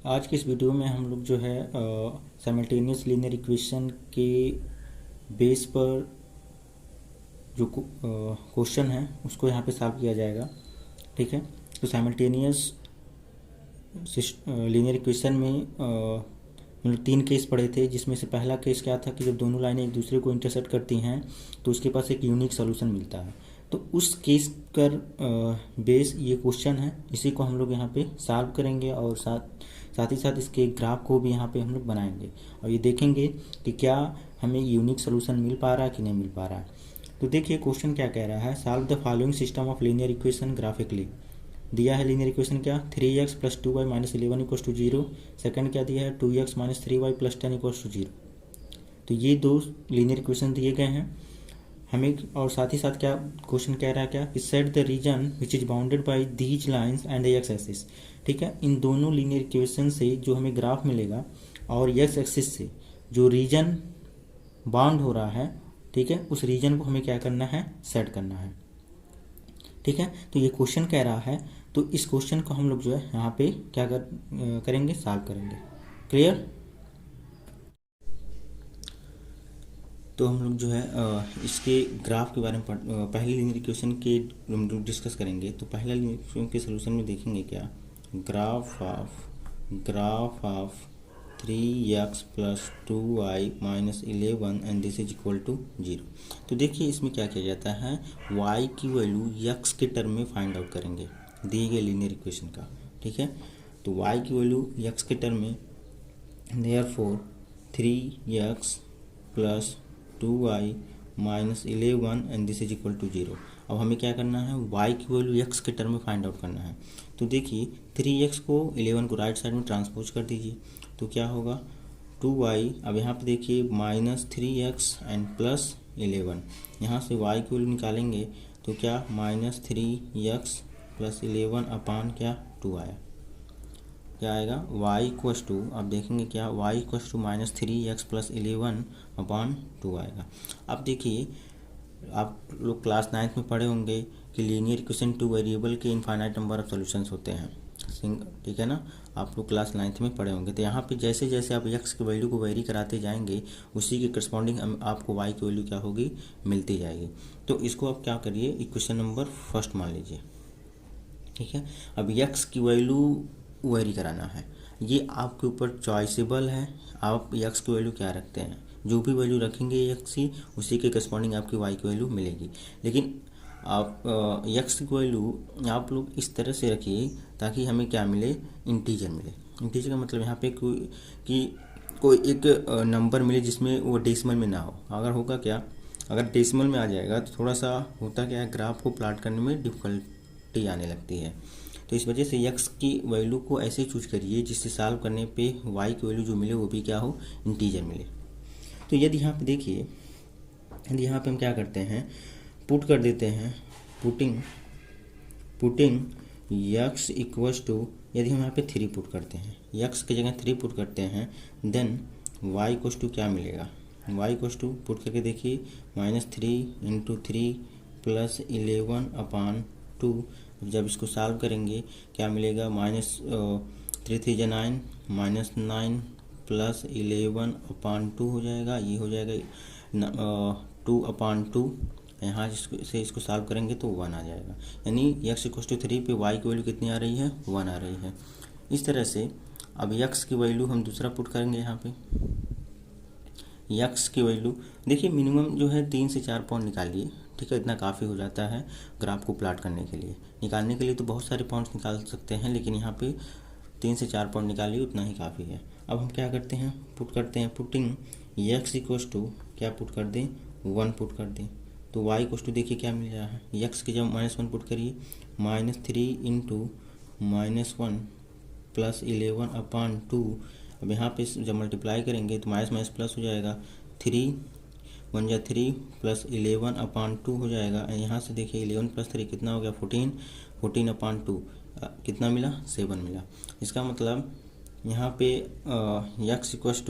आज के इस वीडियो में हम लोग जो है साइमल्टेनियस लीनियर इक्वेशन के बेस पर जो क्वेश्चन है उसको यहाँ पे सॉल्व किया जाएगा। ठीक है, तो साइमल्टेनियस लीनियर इक्वेशन में मतलब 3 केस पढ़े थे, जिसमें से पहला केस क्या था कि जब दोनों लाइनें एक दूसरे को इंटरसेक्ट करती हैं तो उसके पास एक यूनिक सोल्यूशन मिलता है। तो उस केस पर बेस ये क्वेश्चन है, इसी को हम लोग यहाँ पे सॉल्व करेंगे और साथ ही साथ इसके ग्राफ को भी यहाँ पे हम लोग बनाएंगे और ये देखेंगे कि क्या हमें यूनिक सोल्यूशन मिल पा रहा है कि नहीं मिल पा रहा है। तो देखिए क्वेश्चन क्या कह रहा है, solve the following system of linear equation graphically. दिया है लीनियर इक्वेशन क्या, 3x plus 2y minus 11 equals to 0। Second क्या दिया है, 2x minus 3y plus 10 equals to 0। तो ये दो लीनियर इक्वेशन दिए गए हैं हमें, और साथ ही साथ क्या क्वेश्चन कह रहा है क्या कि set the region which is bounded by these lines and the x axis. ठीक है, इन दोनों लीनियर इक्वेशन से जो हमें ग्राफ मिलेगा और एक्स एक्सिस से जो रीजन बाउंड हो रहा है, ठीक है, उस रीजन को हमें क्या करना है, सेट करना है। ठीक है, तो ये क्वेश्चन कह रहा है, तो इस क्वेश्चन को हम लोग जो है यहाँ पे क्या करेंगे, सॉल्व करेंगे। क्लियर। तो हम लोग जो है इसके ग्राफ के बारे में पहले लीनियर इक्वेशन के हम लोग डिस्कस करेंगे। तो पहला लीनियर इक्वेशन के सोल्यूशन में देखेंगे क्या, graph of 3x plus 2y minus 11 and this is equal to 0। तो देखिए इसमें क्या किया जाता है, y की वैल्यू x के टर्म में फाइंड आउट करेंगे दिए गए लीनियर इक्वेशन का। ठीक है, तो y की वैल्यू x के टर्म में, therefore 3x plus 2y minus 11 and this is equal to 0। अब हमें क्या करना है, y की वैल्यू x के टर्म में फाइंड आउट करना है। तो देखिए 3x को 11 को राइट साइड में ट्रांसपोज कर दीजिए, तो क्या होगा 2y। अब यहाँ पे देखिए माइनस 3x एंड प्लस 11, यहाँ से y की वैल्यू निकालेंगे तो क्या माइनस 3x प्लस 11 अपान क्या 2 आया, क्या आएगा y इक्वस टू, अब देखेंगे क्या y equals to minus 3x plus 11 upon 2 आएगा। अब देखिए आप लोग क्लास 9th में पढ़े होंगे कि लीनियर इक्वेशन टू वेरिएबल के इनफाइनाइट नंबर ऑफ सॉल्यूशंस होते हैं। ठीक है ना, आप लोग क्लास 9th में पढ़े होंगे। तो यहाँ पे जैसे जैसे आप x की वैल्यू को वेरी कराते जाएंगे उसी के करस्पॉन्डिंग आपको y की वैल्यू क्या होगी, मिलती जाएगी। तो इसको आप क्या करिए, इक्वेशन नंबर फर्स्ट मान लीजिए। ठीक है, अब x की वैल्यू वेरी कराना है, ये आपके ऊपर चॉइसेबल है। आप x की वैल्यू क्या रखते हैं, जो भी वैल्यू रखेंगे x की उसी के करस्पॉन्डिंग आपकी y की वैल्यू मिलेगी। लेकिन आप x की वैल्यू आप लोग इस तरह से रखिए ताकि हमें क्या मिले, इंटीजर मिले। इंटीजर का मतलब यहाँ पे कोई एक नंबर मिले जिसमें वो डेसिमल में ना हो। अगर होगा क्या, अगर डेसिमल में आ जाएगा तो थोड़ा सा होता क्या है, ग्राफ को प्लॉट करने में डिफ़िकल्टी आने लगती है। तो इस वजह से x की वैल्यू को ऐसे चूज करिए जिससे सॉल्व करने पे y की वैल्यू जो मिले वो भी क्या हो, इंटीजर मिले। तो यदि यहाँ पे देखिए, यदि यहाँ पे हम क्या करते हैं, पुट कर देते हैं, पुटिंग x इक्वस टू, यदि हम यहाँ पे 3 पुट करते हैं, x की जगह 3 पुट करते हैं, देन y इक्वस टू क्या मिलेगा, y इक्वस टू पुट करके देखिए माइनस 3 इंटू 3 प्लस 11 अपान 2। जब इसको सॉल्व करेंगे क्या मिलेगा, माइनस 3 3 जा 9, माइनस 9 प्लस 11 अपान 2 हो जाएगा, ये हो जाएगा 2 अपान 2। यहाँ से इसको सॉल्व करेंगे तो 1 आ जाएगा, यानी x इक्वस टू 3 पे y की वैल्यू कितनी आ रही है, 1 आ रही है। इस तरह से अब x की वैल्यू हम दूसरा पुट करेंगे, यहाँ पे x की वैल्यू देखिए मिनिमम जो है 3 से 4 पॉइंट निकालिए। ठीक है, इतना काफ़ी हो जाता है ग्राफ को प्लॉट करने के लिए। निकालने के लिए तो बहुत सारे पॉइंट्स निकाल सकते हैं, लेकिन यहाँ पे 3 से 4 पॉइंट निकालिए, उतना ही काफ़ी है। अब हम क्या करते हैं, पुट करते हैं, पुटिंग x इक्वस टू क्या पुट कर दें, 1 पुट कर दें। तो y इक्वस टू देखिए क्या मिल रहा है, x की जब -1 पुट करिए, माइनस 3 इंटू -1 प्लस 11 अपान 2। अब यहाँ पे जब मल्टीप्लाई करेंगे तो माइनस माइनस प्लस हो जाएगा, 3 1 जा 3 प्लस 11 अपान 2 हो जाएगा। यहाँ से देखिए 11 प्लस 3 कितना हो गया, 14 अपान 2 कितना मिला, 7 मिला। इसका मतलब यहाँ पे x इक्वस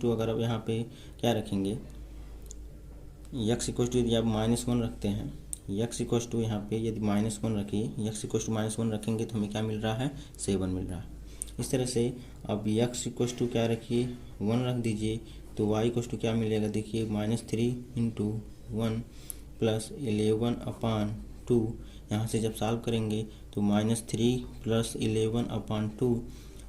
टू अगर अब यहाँ पे क्या रखेंगे, x इक्वस टू यदि आप -1 रखते हैं, x इक्वस टू यहाँ पे यदि -1 रखिए, x इक्वस टू -1 रखेंगे तो हमें क्या मिल रहा है, 7 मिल रहा है। इस तरह से अब x इक्वस टू क्या रखिए 1 रख दीजिए, तो y इक्वस टू क्या मिलेगा देखिए -3 इंटू 1 प्लस 11/2। यहाँ से जब सॉल्व करेंगे तो -3 प्लस 11/2,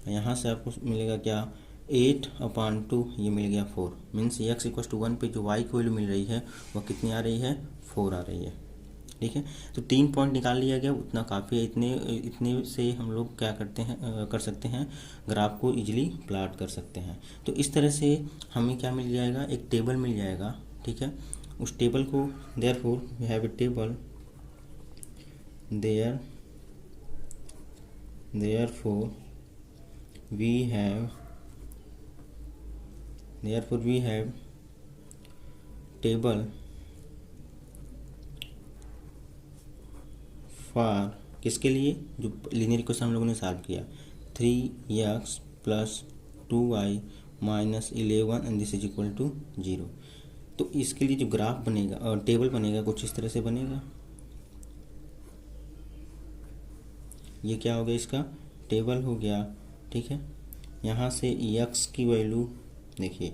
यहाँ से आपको मिलेगा क्या 8/2, ये मिल गया 4। मीन्स x इक्वस टू 1 पे जो y की वैल्यू मिल रही है वह कितनी आ रही है 4 आ रही है। ठीक है, तो 3 पॉइंट निकाल लिया गया, उतना काफ़ी है। इतने से हम लोग क्या करते हैं कर सकते हैं, ग्राफ को इजीली प्लॉट कर सकते हैं। तो इस तरह से हमें क्या मिल जाएगा, एक टेबल मिल जाएगा। ठीक है, उस टेबल को therefore we have a table, therefore we have table for किसके लिए, जो लीनियर इक्वेशन हम लोगों ने सॉल्व किया, 3x plus 2y minus 11 and this is equal to 0। तो इसके लिए जो ग्राफ बनेगा और टेबल बनेगा कुछ इस तरह से बनेगा। ये क्या हो गया, इसका टेबल हो गया। ठीक है, यहाँ से x की वैल्यू देखिए,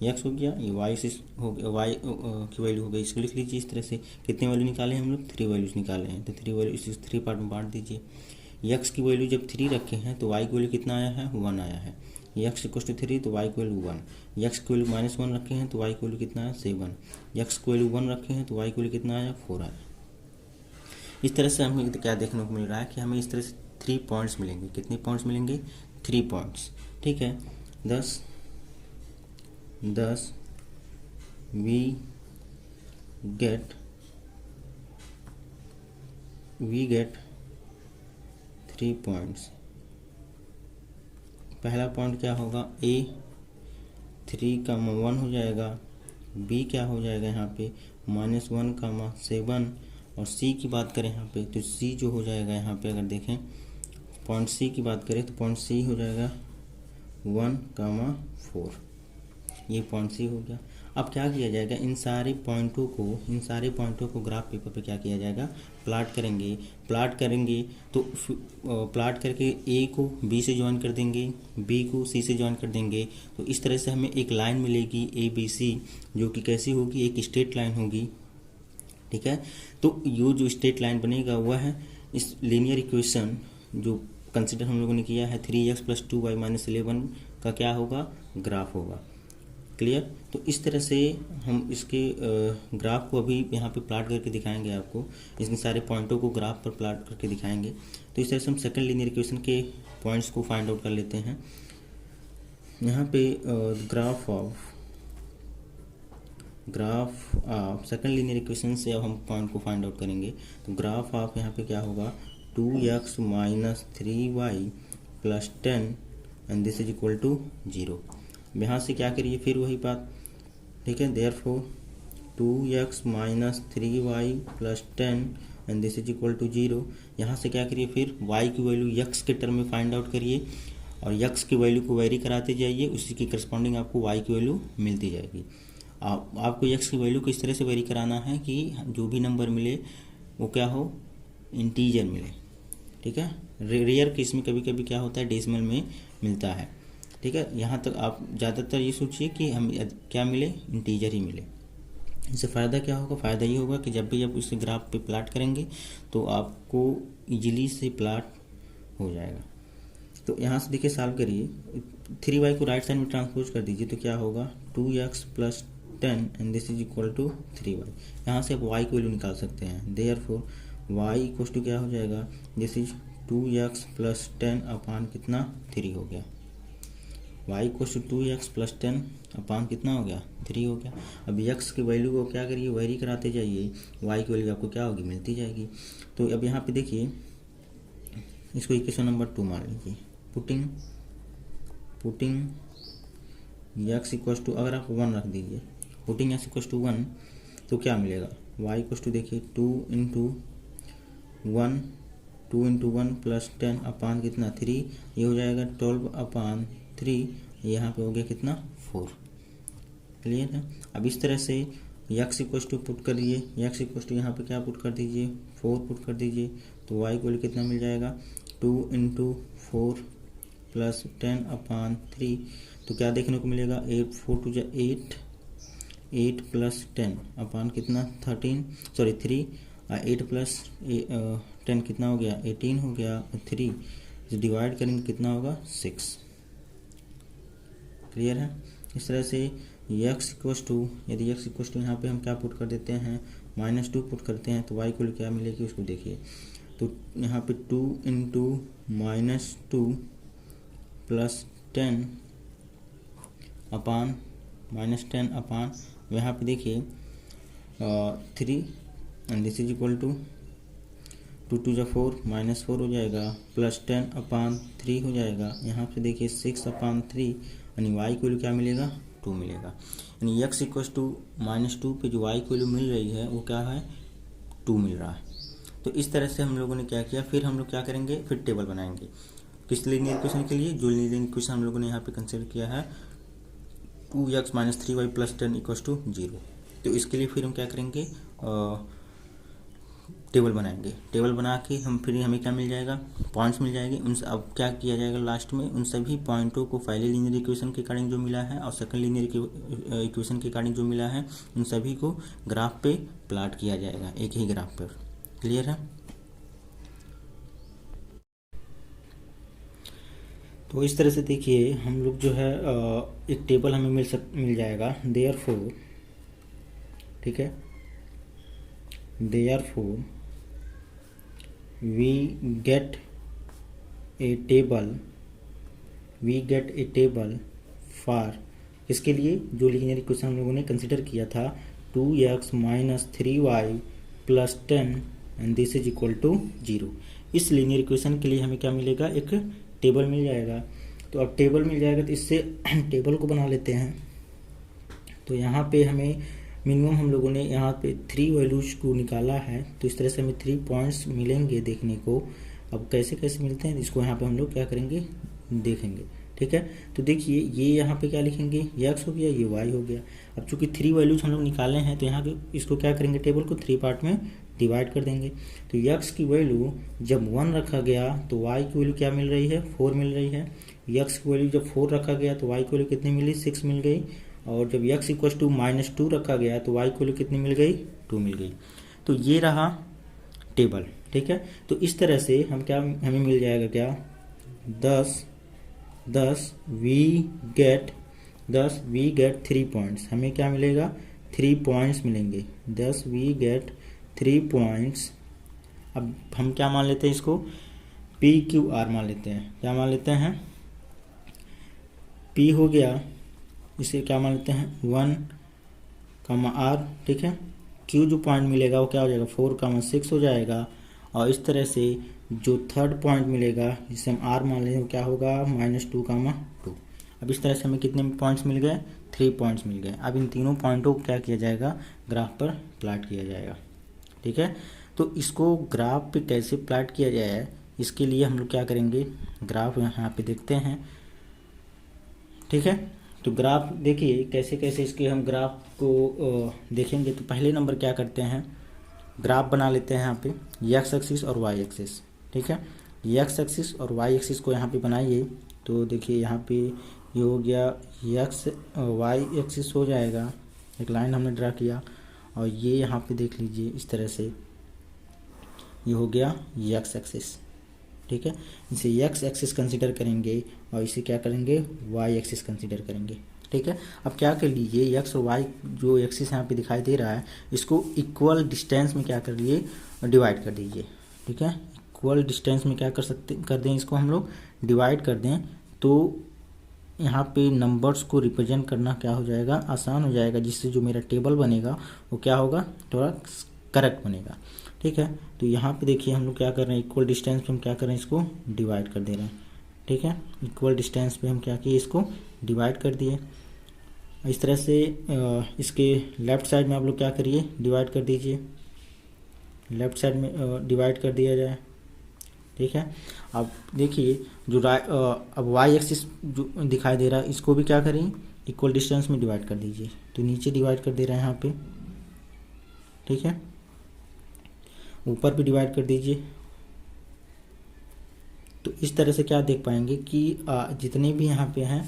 x हो गया, ये y से हो गया, y की वैल्यू हो गई। इसको लिख लीजिए इस तरह से। कितने वैल्यू निकाले हम लोग, 3 वैल्यूज निकाले हैं, तो 3 वैल्यू इस 3 पार्ट में बांट दीजिए। x की वैल्यू जब 3 रखे हैं तो y की वैल्यू कितना आया है 1 आया है। x इक्वल टू 3 तो y की वैल्यू 1, x की वैल्यू -1 रखे हैं तो y की वैल्यू कितना है 7, x की वैल्यू 1 रखे हैं तो y की वैल्यू कितना आया 4 आया। इस तरह से हमें क्या देखने को मिल रहा है कि हमें इस तरह से 3 पॉइंट्स मिलेंगे। कितने पॉइंट्स मिलेंगे, 3 पॉइंट्स। ठीक है, 10 we get 3 पॉइंट्स। पहला पॉइंट क्या होगा, a 3,1 हो जाएगा, b क्या हो जाएगा यहाँ पे -1,7, और c की बात करें यहाँ पे तो c जो हो जाएगा यहाँ पे अगर देखें पॉइंट c की बात करें तो पॉइंट c हो जाएगा 1,4। ये पॉइंट सी हो गया। अब क्या किया जाएगा, इन सारे पॉइंटों को ग्राफ पेपर पे क्या किया जाएगा, प्लॉट करेंगे। तो प्लॉट करके ए को बी से ज्वाइन कर देंगे, बी को सी से ज्वाइन कर देंगे। तो इस तरह से हमें एक लाइन मिलेगी ABC, जो कि कैसी होगी, एक स्ट्रेट लाइन होगी। ठीक है, तो ये जो स्ट्रेट लाइन बनेगा वह है इस लीनियर इक्वेशन जो कंसिडर हम लोगों ने किया है 3x प्लस 2y माइनस 11 का क्या होगा, ग्राफ होगा। क्लियर। तो इस तरह से हम इसके ग्राफ को अभी यहाँ पे प्लॉट करके दिखाएंगे आपको, इसके सारे पॉइंटों को ग्राफ पर प्लॉट करके दिखाएंगे। तो इस तरह से हम सेकंड लीनियर इक्वेशन के पॉइंट्स को फाइंड आउट कर लेते हैं। यहाँ पे graph of second linear equation से अब हम पॉइंट को फाइंड आउट करेंगे। तो ग्राफ ऑफ यहाँ पे क्या होगा, 2x minus 3y plus 10 and this is equal to 0। यहाँ से क्या करिए, फिर वही बात। ठीक है, therefore 2x minus 3y plus 10 and this is equal to 0। यहाँ से क्या करिए, फिर y की वैल्यू x के टर्म में फाइंड आउट करिए और x की वैल्यू को वेरी कराते जाइए, उसी की करस्पॉन्डिंग आपको y की वैल्यू मिलती जाएगी। आपको x की वैल्यू को इस तरह से वेरी कराना है कि जो भी नंबर मिले वो क्या हो, इंटीजर मिले। ठीक है, रेयर केस में कभी कभी क्या होता है, डेसिमल में मिलता है। ठीक है, यहाँ तक आप ज़्यादातर ये सोचिए कि हम क्या मिले, इंटीजर ही मिले। इससे फ़ायदा क्या होगा, फ़ायदा ये होगा कि जब भी आप इसे ग्राफ पे प्लॉट करेंगे तो आपको इजीली से प्लॉट हो जाएगा। तो यहाँ से देखिए सॉल्व करिए, 3y को राइट साइड में ट्रांसपोज कर दीजिए तो क्या होगा 2x plus 10 and this is equal to 3y। यहाँ से आप y की वैल्यू निकाल सकते हैं। देयरफॉर y इक्वल टू क्या हो जाएगा, this is 2x plus 10 upon कितना 3 हो गया। y equal to 2x plus 10 upon कितना हो गया 3 हो गया। अब x की वैल्यू को क्या करिए, वेरी कराते जाइए, y की वैल्यू आपको क्या होगी, मिलती जाएगी। तो अब यहाँ पे देखिए इसको इक्वेशन नंबर 2 मान लीजिए। पुटिंग x इक्वल टू, अगर आप 1 रख दीजिए, पुटिंग x इक्वल टू 1 तो क्या मिलेगा, y इक्वल टू देखिए 2 इंटू 1 प्लस 10 अपान कितना 3, ये हो जाएगा 12 अपान 3, यहाँ पे हो गया कितना 4। क्लियर है। अब इस तरह से x इक्वल टू पुट करिए, x इक्वल टू यहाँ पे क्या पुट कर दीजिए 4 पुट कर दीजिए, तो y इक्वल कितना मिल जाएगा 2 इंटू 4 प्लस 10/3, तो क्या देखने को मिलेगा, 8 4 2 8, 8 प्लस 10 अपान कितना 13, सॉरी 3, 8 प्लस 10 कितना हो गया 18 हो गया, और 3 डिवाइड करेंगे कितना होगा 6। क्लियर है। इस तरह से x इक्वस टू, यदि x इक्वस टू यहाँ पे हम क्या पुट कर देते हैं -2 पुट करते हैं तो y को क्या मिलेगी उसको देखिए। तो यहाँ पे 2 इंटू -2 प्लस 10 अपान -10 अपान, यहाँ पे देखिए 3 and this is equal to 2 2 जा 4 -4 हो जाएगा, प्लस 10/3 हो जाएगा। यहाँ पे देखिए 6/3, यानी y को क्या मिलेगा 2 मिलेगा। यानी x इक्वस टू -2 पे जो y को मिल रही है वो क्या है 2 मिल रहा है। तो इस तरह से हम लोगों ने क्या किया, फिर हम लोग क्या करेंगे, फिर टेबल बनाएंगे किस लीनियर इक्वेशन के लिए, जो लीनियर इक्वेशन हम लोगों ने यहाँ पे कंसिडर किया है 2x - 3y + 10 = 0। तो इसके लिए फिर हम क्या करेंगे, टेबल बनाएंगे। टेबल बना के हम फिर हमें क्या मिल जाएगा, पॉइंट्स मिल जाएंगे। उन अब क्या किया जाएगा लास्ट में, उन सभी पॉइंटों को पहले लीनियर इक्वेशन के अकॉर्डिंग जो मिला है और सेकंड लीनियर इक्वेशन के अकॉर्डिंग जो मिला है, उन सभी को ग्राफ पे प्लॉट किया जाएगा एक ही ग्राफ पर। क्लियर है। तो इस तरह से देखिए हम लोग जो है एक टेबल हमें मिल जाएगा। देयरफॉर, ठीक है, therefore we get a table for, इसके लिए जो लीनियर इक्वेशन हम लोगों ने कंसिडर किया था 2x - 3y + 10 and this is equal to 0। इस लीनियर इक्वेशन के लिए हमें क्या मिलेगा, एक टेबल मिल जाएगा। तो अब टेबल मिल जाएगा तो इससे टेबल को बना लेते हैं। तो यहाँ पे हमें मिनिमम हम लोगों ने यहाँ पे 3 वैल्यूज को निकाला है, तो इस तरह से हमें 3 पॉइंट्स मिलेंगे देखने को। अब कैसे कैसे मिलते हैं इसको यहाँ पे हम लोग क्या करेंगे देखेंगे, ठीक है। तो देखिए ये यहाँ पे क्या लिखेंगे, x हो गया, ये y हो गया। अब चूंकि 3 वैल्यूज हम लोग निकाले हैं तो यहाँ पे इसको क्या करेंगे, टेबल को 3 पार्ट में डिवाइड कर देंगे। तो x की वैल्यू जब 1 रखा गया तो y की वैल्यू क्या मिल रही है 4 मिल रही है। x की वैल्यू जब 4 रखा गया तो y की वैल्यू कितनी मिली 6 मिल गई। और जब x इक्वल टू -2 रखा गया तो y को कितनी मिल गई 2 मिल गई। तो ये रहा टेबल, ठीक है। तो इस तरह से हम क्या हमें मिल जाएगा क्या 10 वी गेट 3 पॉइंट्स, हमें क्या मिलेगा 3 पॉइंट्स मिलेंगे। 10 वी गेट 3 पॉइंट्स। अब हम क्या मान लेते हैं इसको PQR मान लेते हैं। क्या मान लेते हैं, P हो गया, इसे क्या मान लेते हैं 1, R, ठीक है। Q जो पॉइंट मिलेगा वो क्या हो जाएगा 4, 6 हो जाएगा। और इस तरह से जो थर्ड पॉइंट मिलेगा जिसे हम R मान लेंगे वो क्या होगा -2, 2। अब इस तरह से हमें कितने पॉइंट्स मिल गए 3 पॉइंट्स मिल गए। अब इन तीनों पॉइंटों को क्या किया जाएगा ग्राफ पर प्लॉट किया जाएगा, ठीक है। तो इसको ग्राफ पे कैसे प्लॉट किया जाए, इसके लिए हम लोग क्या करेंगे, ग्राफ यहाँ पे देखते हैं, ठीक है। तो ग्राफ देखिए कैसे कैसे इसके हम ग्राफ को देखेंगे। तो पहले नंबर क्या करते हैं, ग्राफ बना लेते हैं यहाँ पे x एक्सिस और y एक्सिस, ठीक है। x एक्सिस और y एक्सिस को यहाँ पे बनाइए। तो देखिए यहाँ पे ये हो गया y एक्सिस हो जाएगा, एक लाइन हमने ड्रा किया। और ये यहाँ पे देख लीजिए इस तरह से ये हो गया x एक्सिस, ठीक है। इसे x एक्सिस कंसीडर करेंगे और इसे क्या करेंगे y एक्सिस कंसीडर करेंगे, ठीक है। अब क्या कर लीजिए x और y जो एक्सिस यहाँ पे दिखाई दे रहा है इसको इक्वल डिस्टेंस में क्या कर लिए डिवाइड कर दीजिए, ठीक है। इक्वल डिस्टेंस में क्या कर दें इसको हम लोग डिवाइड कर दें। तो यहाँ पे नंबर्स को रिप्रेजेंट करना क्या हो जाएगा आसान हो जाएगा, जिससे जो मेरा टेबल बनेगा वो क्या होगा थोड़ा करेक्ट बनेगा, ठीक है। तो यहाँ पे देखिए हम लोग क्या कर रहे हैं इक्वल डिस्टेंस पे हम क्या कर रहे हैं इसको डिवाइड कर दे रहे हैं, ठीक है। इक्वल डिस्टेंस पे हम क्या किए इसको डिवाइड कर दिए। इस तरह से इसके लेफ़्ट साइड में आप लोग क्या करिए डिवाइड कर दीजिए, लेफ़्ट साइड में डिवाइड कर दिया जाए, ठीक है। अब देखिए जो अब y एक्सिस जो दिखाई दे रहा है इसको भी क्या करें इक्वल डिस्टेंस में डिवाइड कर दीजिए। तो नीचे डिवाइड कर दे रहे हैं यहाँ पे, ठीक है, ऊपर भी डिवाइड कर दीजिए, तो इस तरह से क्या देख पाएंगे कि जितने भी यहाँ पे हैं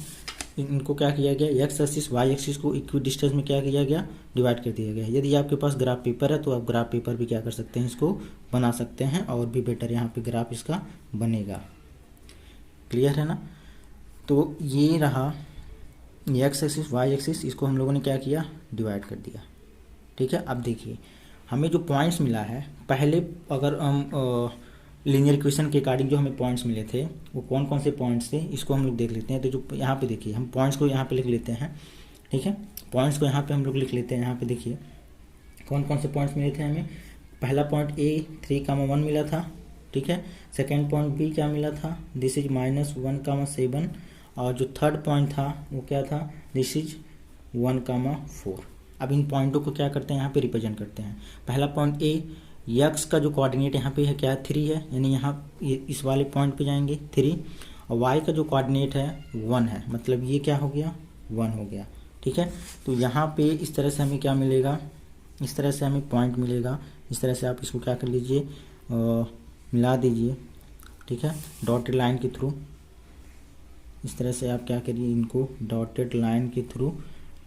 इनको क्या किया गया, एक्स एक्सिस वाई एक्सिस को इक्वी डिस्टेंस में क्या किया गया, डिवाइड कर दिया गया। यदि आपके पास ग्राफ पेपर है तो आप ग्राफ पेपर भी क्या कर सकते हैं, इसको बना सकते हैं और भी बेटर यहाँ पे ग्राफ इसका बनेगा। क्लियर है ना। तो ये रहा एक्स एक्सिस वाई एक्सिस, इसको हम लोगों ने क्या किया, डिवाइड कर दिया। ठीक है। अब देखिए हमें जो पॉइंट्स मिला है, पहले अगर हम लीनियर इक्वेशन के अकॉर्डिंग जो हमें पॉइंट्स मिले थे वो कौन कौन से पॉइंट्स थे, इसको हम लोग देख लेते हैं। तो जो यहाँ पे देखिए हम पॉइंट्स को यहाँ पे लिख लेते हैं। ठीक है, पॉइंट्स को यहाँ पे हम लोग लिख लेते हैं। यहाँ पे देखिए कौन कौन से पॉइंट्स मिले थे हमें। पहला पॉइंट ए 3,1 मिला था। ठीक है। सेकेंड पॉइंट बी क्या मिला था, दिस इज -1,7। और जो थर्ड पॉइंट था वो क्या था, दिस इज 1,4। अब इन पॉइंटों को क्या करते हैं, यहाँ पे रिप्रेजेंट करते हैं। पहला पॉइंट ए, यक्स का जो कोऑर्डिनेट यहाँ पे है क्या है, 3 है, यानी यहाँ इस वाले पॉइंट पे जाएंगे 3। और वाई का जो कोऑर्डिनेट है 1 है, मतलब ये क्या हो गया, 1 हो गया। ठीक है। तो यहाँ पे इस तरह से हमें क्या मिलेगा, इस तरह से हमें पॉइंट मिलेगा। इस तरह से आप इसको क्या कर लीजिए, मिला दीजिए। ठीक है, डॉटेड लाइन के थ्रू। इस तरह से आप क्या करिए, इनको डॉटेड लाइन के थ्रू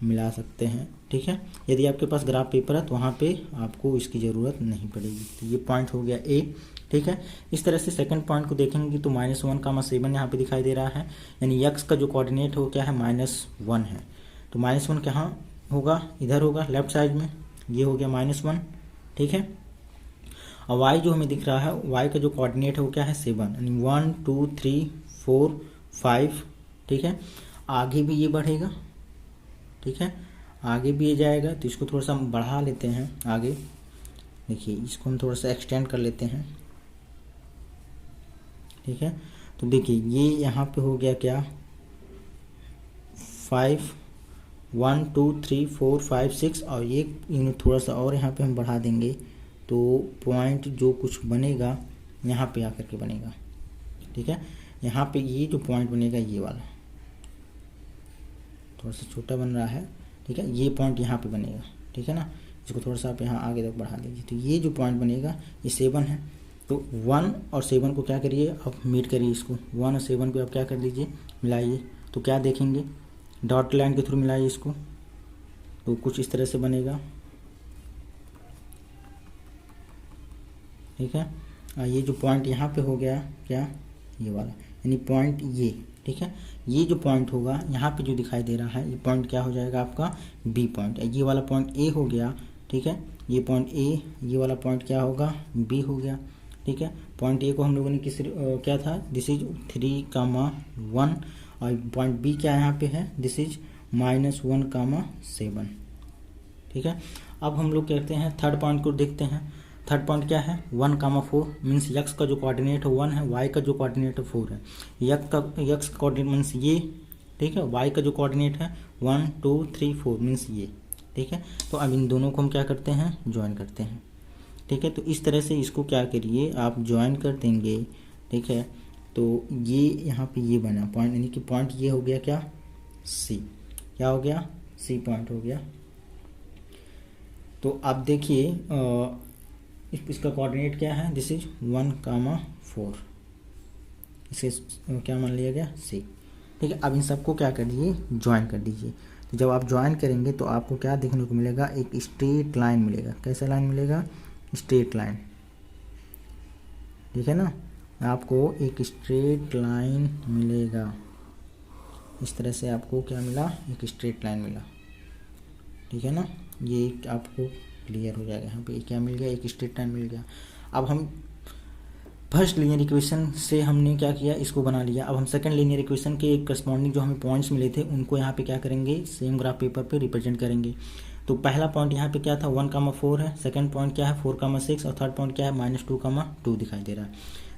मिला सकते हैं। ठीक है। यदि आपके पास ग्राफ पेपर है तो वहाँ पे आपको इसकी ज़रूरत नहीं पड़ेगी। तो ये पॉइंट हो गया ए। ठीक है। इस तरह से सेकंड पॉइंट को देखेंगे तो -1,7 यहाँ पे दिखाई दे रहा है, यानी यक्स का जो कोऑर्डिनेट हो क्या है, -1 है। तो -1 कहाँ होगा, इधर होगा लेफ्ट साइड में, ये हो गया -1। ठीक है। और वाई जो हमें दिख रहा है, वाई का जो कोऑर्डिनेट है वो क्या है, 7, यानी 1 2 3 4 5। ठीक है। आगे भी ये बढ़ेगा। ठीक है, आगे भी ये जाएगा। तो इसको थोड़ा सा हम बढ़ा लेते हैं आगे। देखिए इसको हम थोड़ा सा एक्सटेंड कर लेते हैं। ठीक है। तो देखिए ये यहाँ पे हो गया क्या, 5 1 2 3 4 5 6। और ये यूनिट थोड़ा सा और यहाँ पे हम बढ़ा देंगे तो पॉइंट जो कुछ बनेगा यहाँ पे आकर के बनेगा। ठीक है। यहाँ पे ये जो पॉइंट बनेगा ये वाला थोड़ा सा छोटा बन रहा है। ठीक है, ये पॉइंट यहाँ पे बनेगा। ठीक है ना, इसको थोड़ा सा आप यहाँ आगे तक बढ़ा दीजिए। तो ये जो पॉइंट बनेगा ये 7 है। तो 1 और 7 को क्या करिए, आप मीट करिए इसको। 1 और 7 को आप क्या कर दीजिए, मिलाइए। तो क्या देखेंगे, डॉट लाइन के थ्रू मिलाइए इसको, तो कुछ इस तरह से बनेगा। ठीक है। और ये जो पॉइंट यहाँ पे हो गया क्या, ये वाला, यानी पॉइंट ये। ठीक है, ये जो पॉइंट होगा यहाँ पे जो दिखाई दे रहा है, ये पॉइंट क्या हो जाएगा आपका, बी पॉइंट। ये वाला पॉइंट ए हो गया। ठीक है, ये पॉइंट ए, ये वाला पॉइंट क्या होगा, बी हो गया। ठीक है, पॉइंट ए को हम लोगों ने किस क्या था, दिस इज 3,1। और पॉइंट बी क्या यहाँ पे है, दिस इज -1,7। ठीक है। अब हम लोग कहते हैं थर्ड पॉइंट को देखते हैं। थर्ड पॉइंट क्या है, 1,4 मीन्स यक्स का जो कोऑर्डिनेट है 1 है, वाई का जो कोऑर्डिनेट है 4 है। यक्स का कोऑर्डिनेट मीन्स ये। ठीक है, वाई का जो कोऑर्डिनेट है 1 2 3 4 मीन्स ये। ठीक है। तो अब इन दोनों को हम क्या करते हैं, ज्वाइन करते हैं। ठीक है। तो इस तरह से इसको क्या करिए, आप ज्वाइन कर देंगे। ठीक है। तो ये यहाँ पे ये बना पॉइंट, यानी कि पॉइंट ये हो गया क्या, सी। क्या हो गया, सी पॉइंट हो गया। तो आप देखिए इसका कोऑर्डिनेट क्या है, दिस इज 1,4। इसे क्या मान लिया गया, सी। ठीक है। अब इन सबको क्या कर दीजिए, ज्वाइन कर दीजिए। तो जब आप ज्वाइन करेंगे तो आपको क्या देखने को मिलेगा, एक स्ट्रेट लाइन मिलेगा। कैसा लाइन मिलेगा, स्ट्रेट लाइन। ठीक है ना, आपको एक स्ट्रेट लाइन मिलेगा। इस तरह से आपको क्या मिला, एक स्ट्रेट लाइन मिला। ठीक है ना, ये आपको क्लियर हो जाएगा। यहाँ पे क्या मिल गया, एक स्ट्रेट लाइन मिल गया। अब हम फर्स्ट लीनियर इक्वेशन से हमने क्या किया, इसको बना लिया। अब हम सेकंड लीनियर इक्वेशन के करस्पॉन्डिंग जो हमें पॉइंट्स मिले थे उनको यहाँ पे क्या करेंगे, सेम ग्राफ पेपर पे रिप्रेजेंट करेंगे। तो पहला पॉइंट यहाँ पे क्या था, 1,4 है। सेकंड पॉइंट क्या है, 4,6। और थर्ड पॉइंट क्या है, -2,2 दिखाई दे रहा है।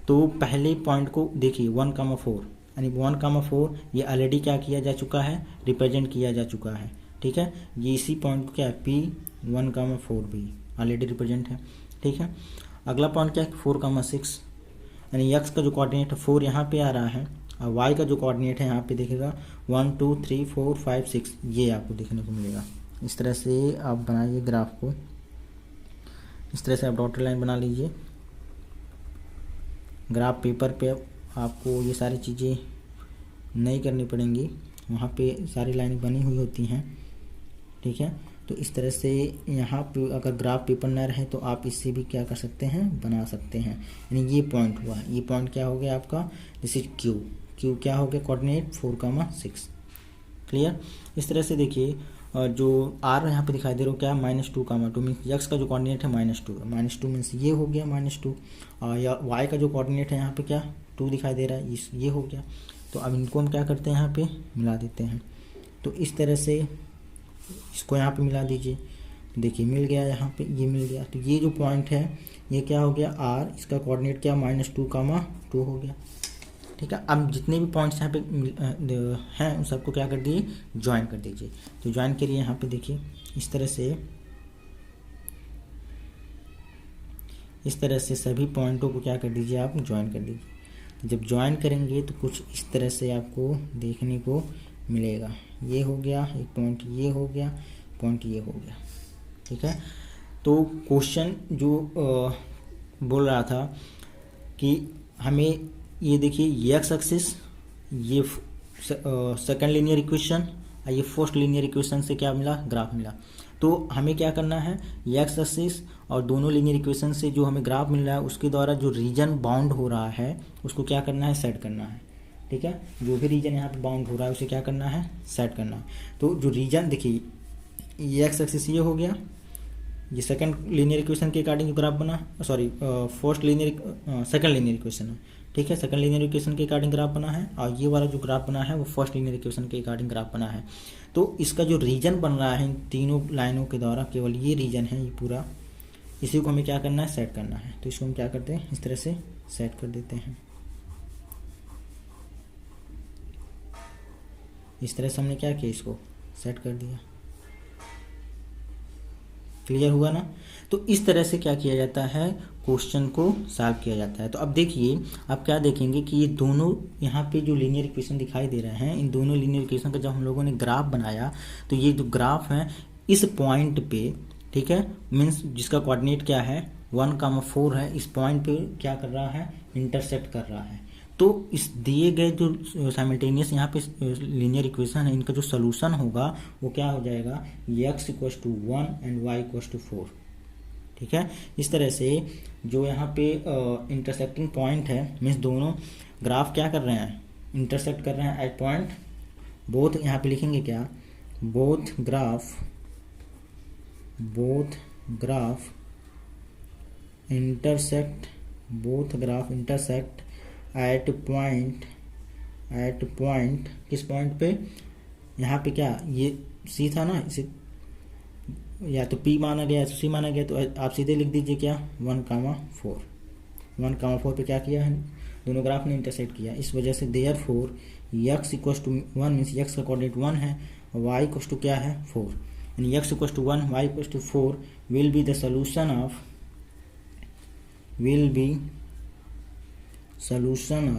तो पहले पॉइंट को देखिए 1,4, यानी 1,4 ये ऑलरेडी क्या किया जा चुका है, रिप्रेजेंट किया जा चुका है। ठीक है, ये इसी पॉइंट को क्या है, P1,4 भी ऑलरेडी रिप्रेजेंट है। ठीक है। अगला पॉइंट क्या है, 4,6, यानी एक्स का जो कोऑर्डिनेट है 4 यहाँ पे आ रहा है, और वाई का जो कोऑर्डिनेट है यहाँ पे देखेगा 1 2 3 4 5 6, ये आपको देखने को मिलेगा। इस तरह से आप बनाइए ग्राफ को। इस तरह से आप डॉटेड लाइन बना लीजिए। ग्राफ पेपर पे आपको ये सारी चीज़ें नहीं करनी पड़ेंगी, वहाँ पे सारी लाइनें बनी हुई होती हैं, ठीक है। तो इस तरह से यहाँ पे अगर ग्राफ पेपर न रहे तो आप इससे भी क्या कर सकते हैं, बना सकते हैं। यानी ये पॉइंट हुआ, ये पॉइंट क्या हो गया आपका, दिस इज क्यू क्या हो गया, कोऑर्डिनेट 4,6। क्लियर। इस तरह से देखिए जो आर यहाँ पे दिखाई दे रहा हो क्या, -2,2 मीन्स यक्स का जो कोऑर्डिनेट है -2 मीन्स ये हो गया -2, या वाई का जो कोऑर्डिनेट है यहाँ पे क्या 2 दिखाई दे रहा है, ये हो गया। तो अब इनको हम क्या करते हैं, यहाँ पे मिला देते हैं। तो इस तरह से इसको यहाँ पे मिला दीजिए, देखिए मिल गया, यहाँ पे ये मिल गया। तो ये जो पॉइंट है ये क्या हो गया, आर, इसका कोऑर्डिनेट क्या -2,2 हो गया, ठीक है। अब जितने भी पॉइंट्स यहाँ पे हैं उन सबको क्या कर दिए, ज्वाइन कर दीजिए। तो ज्वाइन करिए, यहाँ पे देखिए इस तरह से सभी पॉइंटों को क्या कर दीजिए, आप ज्वाइन कर दीजिए। तो जब ज्वाइन करेंगे तो कुछ इस तरह से आपको देखने को मिलेगा, ये हो गया एक पॉइंट, ये हो गया पॉइंट, ये हो गया, ठीक है। तो क्वेश्चन जो बोल रहा था कि हमें ये देखिए ये एक्स एक्सिस, ये सेकंड लीनियर इक्वेशन, ये फर्स्ट लीनियर इक्वेशन से क्या मिला, ग्राफ मिला। तो हमें क्या करना है, एक्स एक्सिस और दोनों लीनियर इक्वेशन से जो हमें ग्राफ मिल रहा है उसके द्वारा जो रीजन बाउंड हो रहा है उसको क्या करना है, सेट करना है, ठीक है। जो भी रीजन यहाँ पे बाउंड हो रहा है उसे क्या करना है, सेट करना है। तो जो रीजन देखिए ये एक्स एक्सिस ये हो गया, ये सेकंड लीनियर इक्वेशन के अकॉर्डिंग ग्राफ बना, sorry first linear second linear equation है, ठीक है। सेकंड लीनियर इक्वेशन के अकॉर्डिंग ग्राफ बना है, और ये वाला जो ग्राफ बना है वो फर्स्ट लीनियर इक्वेशन के अकॉर्डिंग ग्राफ बना है। तो इसका जो रीजन बन रहा है इन तीनों लाइनों के द्वारा, केवल ये रीजन है ये पूरा, इसी को हमें क्या करना है, सेट करना है। तो इसको हम क्या करते हैं, इस तरह से सेट कर देते हैं। इस तरह से हमने क्या किया, इसको सेट कर दिया। क्लियर हुआ ना। तो इस तरह से क्या किया जाता है, क्वेश्चन को सॉल्व किया जाता है। तो अब देखिए, आप क्या देखेंगे कि ये दोनों यहाँ पे जो लीनियर इक्वेशन दिखाई दे रहे हैं, इन दोनों लीनियर इक्वेशन का जब हम लोगों ने ग्राफ बनाया तो ये जो ग्राफ है इस पॉइंट पे, ठीक है, मीन्स जिसका कोऑर्डिनेट क्या है 1,4 है, इस पॉइंट पे क्या कर रहा है, इंटरसेक्ट कर रहा है। तो इस दिए गए जो साइमल्टेनियस यहाँ पे लीनियर इक्वेशन है, इनका जो सोल्यूशन होगा वो क्या हो जाएगा, x = 1 एंड y = 4, ठीक है। इस तरह से जो यहाँ पे इंटरसेक्टिंग पॉइंट है, मीन्स दोनों ग्राफ क्या कर रहे हैं, इंटरसेक्ट कर रहे हैं एट पॉइंट बोथ, यहाँ पे लिखेंगे क्या, both graph intersect at point, किस पॉइंट पे, यहाँ पे क्या ये C था ना, इसे या तो P माना गया या तो C माना गया, तो आप सीधे लिख दीजिए क्या 1,4 पे क्या किया है, दोनों ग्राफ ने इंटरसेक्ट किया। इस वजह से देयरफॉर x = 1 मीन्स x का कोऑर्डिनेट 1 है और y = क्या है 4, यानी x = 1 y = 4 will be solution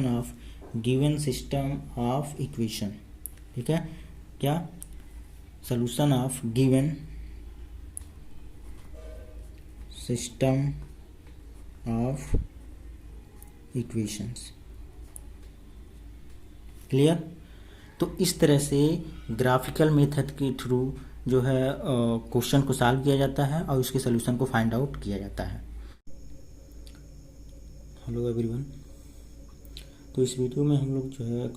of given system of equation, ठीक है। क्या, solution of given system of equations। Clear. तो इस तरह से ग्राफिकल मेथड के थ्रू जो है क्वेश्चन को सॉल्व किया जाता है और उसके सोल्यूशन को फाइंड आउट किया जाता है। Hello everyone. तो इस वीडियो में हम लोग जो है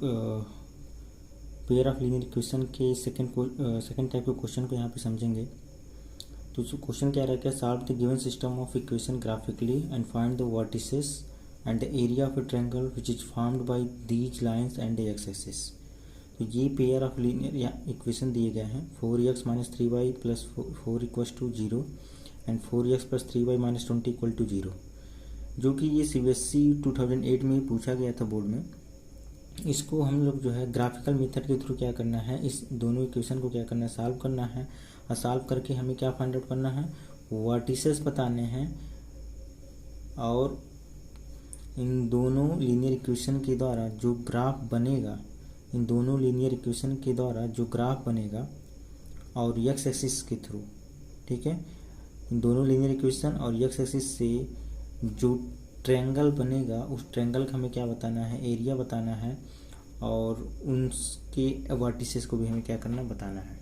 पेयर ऑफ लीनियर इक्वेशन के सेकंड टाइप के क्वेश्चन को यहाँ पे समझेंगे। तो क्वेश्चन क्या रहेगा, solve the given system of equation graphically and find the vertices and the area of A triangle which is formed by these lines and the x axis. तो ये पेयर ऑफ लीनियर इक्वेशन दिए गए हैं, 4x - 3y + 4 = 0 and 4x + 3y - 20 = 0, जो कि ये CBSE 2008 में पूछा गया था बोर्ड में। इसको हम लोग जो है ग्राफिकल मेथड के थ्रू क्या करना है, इस दोनों इक्वेशन को क्या करना है, सॉल्व करना है। और सॉल्व करके हमें क्या फाइंड आउट करना है, वर्टिसेस बताने हैं, और इन दोनों लीनियर इक्वेशन के द्वारा जो ग्राफ बनेगा, और x एक्सिस के थ्रू ठीक है। इन दोनों लीनियर इक्वेशन और एक्स एक्सिस से जो ट्रायंगल बनेगा उस ट्रायंगल का हमें क्या बताना है, एरिया बताना है, और उनके वर्टिसेस को भी हमें क्या करना बताना है।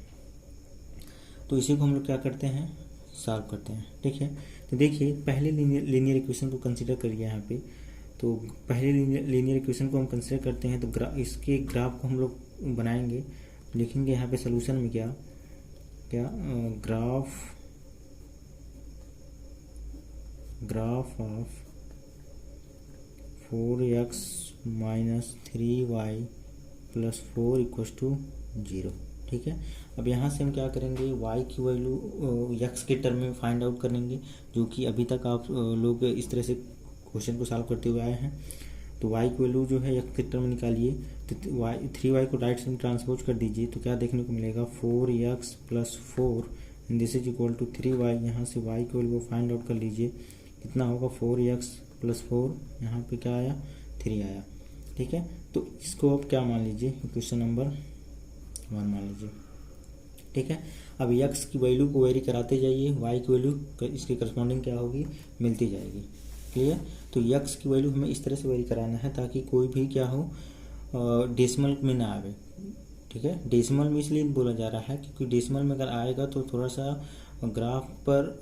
तो इसी को हम लोग क्या करते हैं, सॉल्व करते हैं, ठीक है। तो देखिए पहले लीनियर इक्वेशन को कंसीडर करिए यहाँ पे। तो पहले लीनियर इक्वेशन को हम कंसीडर करते हैं तो इसके ग्राफ को हम लोग बनाएंगे, लिखेंगे यहाँ पे सोल्यूशन में क्या graph of 4x minus 3y plus 4 equals to 0, ठीक है। अब यहाँ से हम क्या करेंगे, y की वैल्यू x के टर्म में फाइंड आउट करेंगे, जो कि अभी तक आप लोग इस तरह से क्वेश्चन को सॉल्व करते हुए आए हैं। तो y की वैल्यू जो है x के टर्म में निकालिए, तो 3y को राइट साइड ट्रांसपोज कर दीजिए, तो क्या देखने को मिलेगा 4x plus 4 this is equal to 3y। यहाँ से y की वैल्यू फाइंड आउट कर लीजिए, कितना होगा 4x प्लस 4, यहाँ पे क्या आया 3 आया, ठीक है। तो इसको आप क्या मान लीजिए, क्वेश्चन नंबर 1 मान लीजिए, ठीक है। अब x की वैल्यू को वेरी कराते जाइए, y की वैल्यू इसके करस्पॉन्डिंग क्या होगी, मिलती जाएगी, क्लियर। तो x की वैल्यू हमें इस तरह से वेरी कराना है ताकि कोई भी क्या हो डेसिमल में ना आवे, ठीक है। डेसिमल में इसलिए बोला जा रहा है क्योंकि डेसिमल में अगर आएगा तो थोड़ा सा ग्राफ पर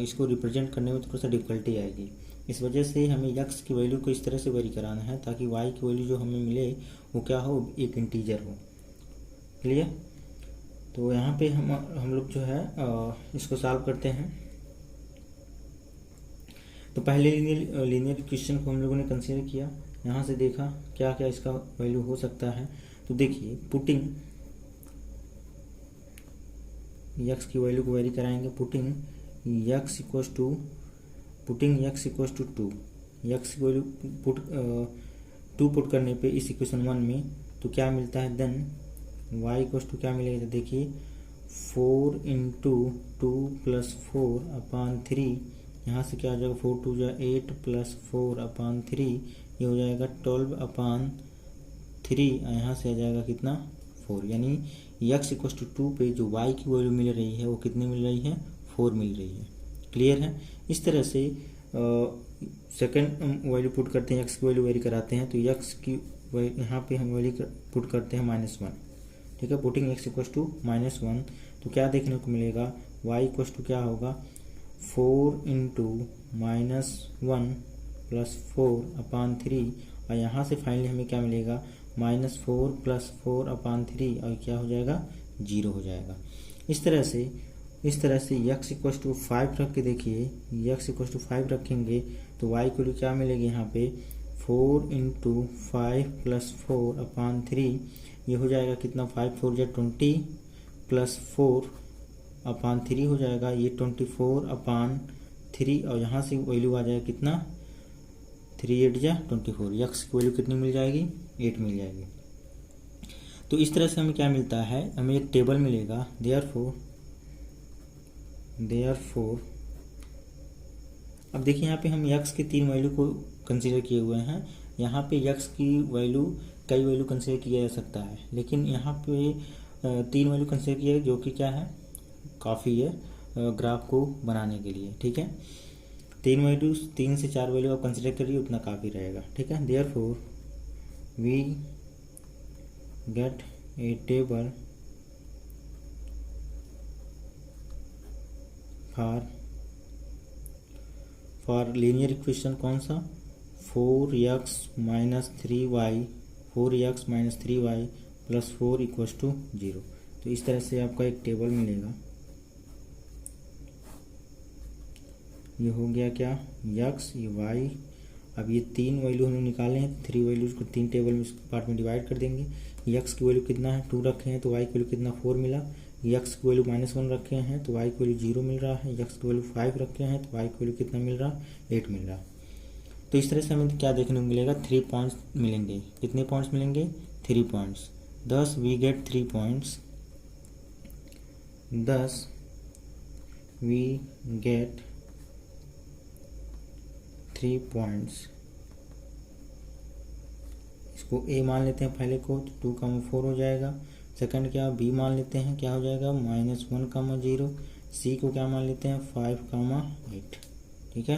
इसको रिप्रेजेंट करने में थोड़ा सा डिफिकल्टी आएगी। इस वजह से हमें x की वैल्यू को इस तरह से वेरी कराना है ताकि y की वैल्यू जो हमें मिले वो क्या हो, एक इंटीजर हो, क्लियर। तो यहाँ पे हम लोग जो है इसको सॉल्व करते हैं। तो पहले लीनियर इक्वेशन को हम लोगों ने कंसीडर किया, यहाँ से देखा क्या क्या इसका वैल्यू हो सकता है। तो देखिए पुटिंग x की वैल्यू को वेरी कराएंगे, putting x equals to 2, x की वैल्यू पुट करने पे इस इक्वेशन 1 में तो क्या मिलता है, देन y इक्वल्स टू क्या मिलेगा, तो देखिए 4 इंटू 2 प्लस 4 अपॉन 3, यहाँ से क्या हो जाएगा 4 2 जा 8 प्लस 4 अपॉन 3, ये हो जाएगा 12 अपॉन 3, यहाँ से आ जाएगा कितना 4, यानी x इक्वल्स टू 2 पे जो y की वैल्यू मिल रही है वो कितनी मिल रही है, 4 मिल रही है, क्लियर है। इस तरह से सेकंड वैल्यू पुट करते हैं, x की वैल्यू वेरी कराते हैं, तो x की यहाँ पे हम वैल्यू पुट करते हैं -1, ठीक है। पुटिंग x इक्वल्स टू -1, तो क्या देखने को मिलेगा, y इक्वल्स टू क्या होगा 4 इंटू -1 प्लस 4 अपॉन 3, और यहाँ से फाइनली हमें क्या मिलेगा -4 प्लस 4 अपॉन 3, और क्या हो जाएगा 0 हो जाएगा। इस तरह से x इक्वल्स टू 5 रख के देखिए, x इक्वल्स टू 5 रखेंगे तो y को क्या मिलेगी, यहाँ पे 4 इंटू 5 प्लस 4 अपॉन 3, ये हो जाएगा कितना 5 4 जा 20 प्लस 4 अपॉन 3 हो जाएगा, ये 24 अपॉन 3, और यहाँ से वैल्यू आ जाएगा कितना 3 8 जा 24, x की वैल्यू कितनी मिल जाएगी 8 मिल जाएगी। तो इस तरह से हमें क्या मिलता है, हमें एक टेबल मिलेगा, देयरफॉर अब देखिए यहाँ पे हम x की 3 वैल्यू को कंसीडर किए हुए हैं। यहाँ पे x की वैल्यू कई वैल्यू कंसीडर किया जा सकता है, लेकिन यहाँ पे 3 वैल्यू कंसीडर किया है जो कि क्या है, काफ़ी है ग्राफ को बनाने के लिए, ठीक है। 3 से 4 वैल्यू आप कंसीडर करिए, उतना काफ़ी रहेगा, ठीक है। Therefore we get a table for linear equation कौन सा 4x minus 3y plus 4 equals to 0। तो इस तरह से आपका एक टेबल मिलेगा, ये हो गया क्या x, ये y। अब ये 3 वैल्यू हमने निकाले हैं, 3 वैल्यूज को 3 टेबल में पार्ट में डिवाइड कर देंगे। x की वैल्यू कितना है 2 रखे हैं तो y की वैल्यू कितना 4 मिला, x की वैल्यू -1 रखे हैं तो y की वैल्यू 0 मिल रहा है, x की वैल्यू 5 रखे हैं तो y की वैल्यू कितना मिल रहा 8 मिल रहा। तो इस तरह से हमें क्या देखने को मिलेगा 3 पॉइंट्स मिलेंगे। कितने पॉइंट्स मिलेंगे 3 points, thus we get 3 points, thus we get 3 points। इसको a मान लेते हैं पहले को, तो 2, 4 हो जाएगा। सेकंड क्या b मान लेते हैं, क्या हो जाएगा -1, 0। सी को क्या मान लेते हैं 5, 8। ठीक है,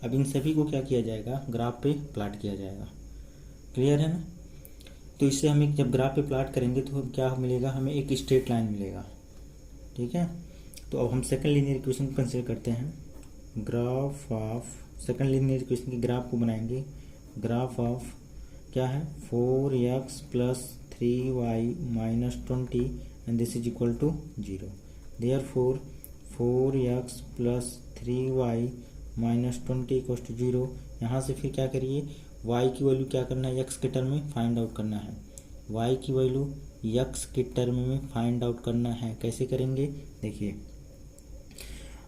अब इन सभी को क्या किया जाएगा, ग्राफ पे प्लाट किया जाएगा। क्लियर है ना। तो इससे हमें जब ग्राफ पे प्लाट करेंगे तो क्या मिलेगा, हमें एक स्ट्रेट लाइन मिलेगा। ठीक है, तो अब हम सेकंड लीनियर इक्वेशन को कंसिडर करते हैं। Graph of second linear equation के ग्राफ को बनाएंगे। ग्राफ ऑफ क्या है 4x + 3y - 20 and this is equal to 0। Therefore 4x + 3y - 20 equal to 0। यहाँ से फिर क्या करिए, y की वैल्यू क्या करना है, x के टर्म में फाइंड आउट करना है। y की वैल्यू x के टर्म में फाइंड आउट करना है। कैसे करेंगे, देखिए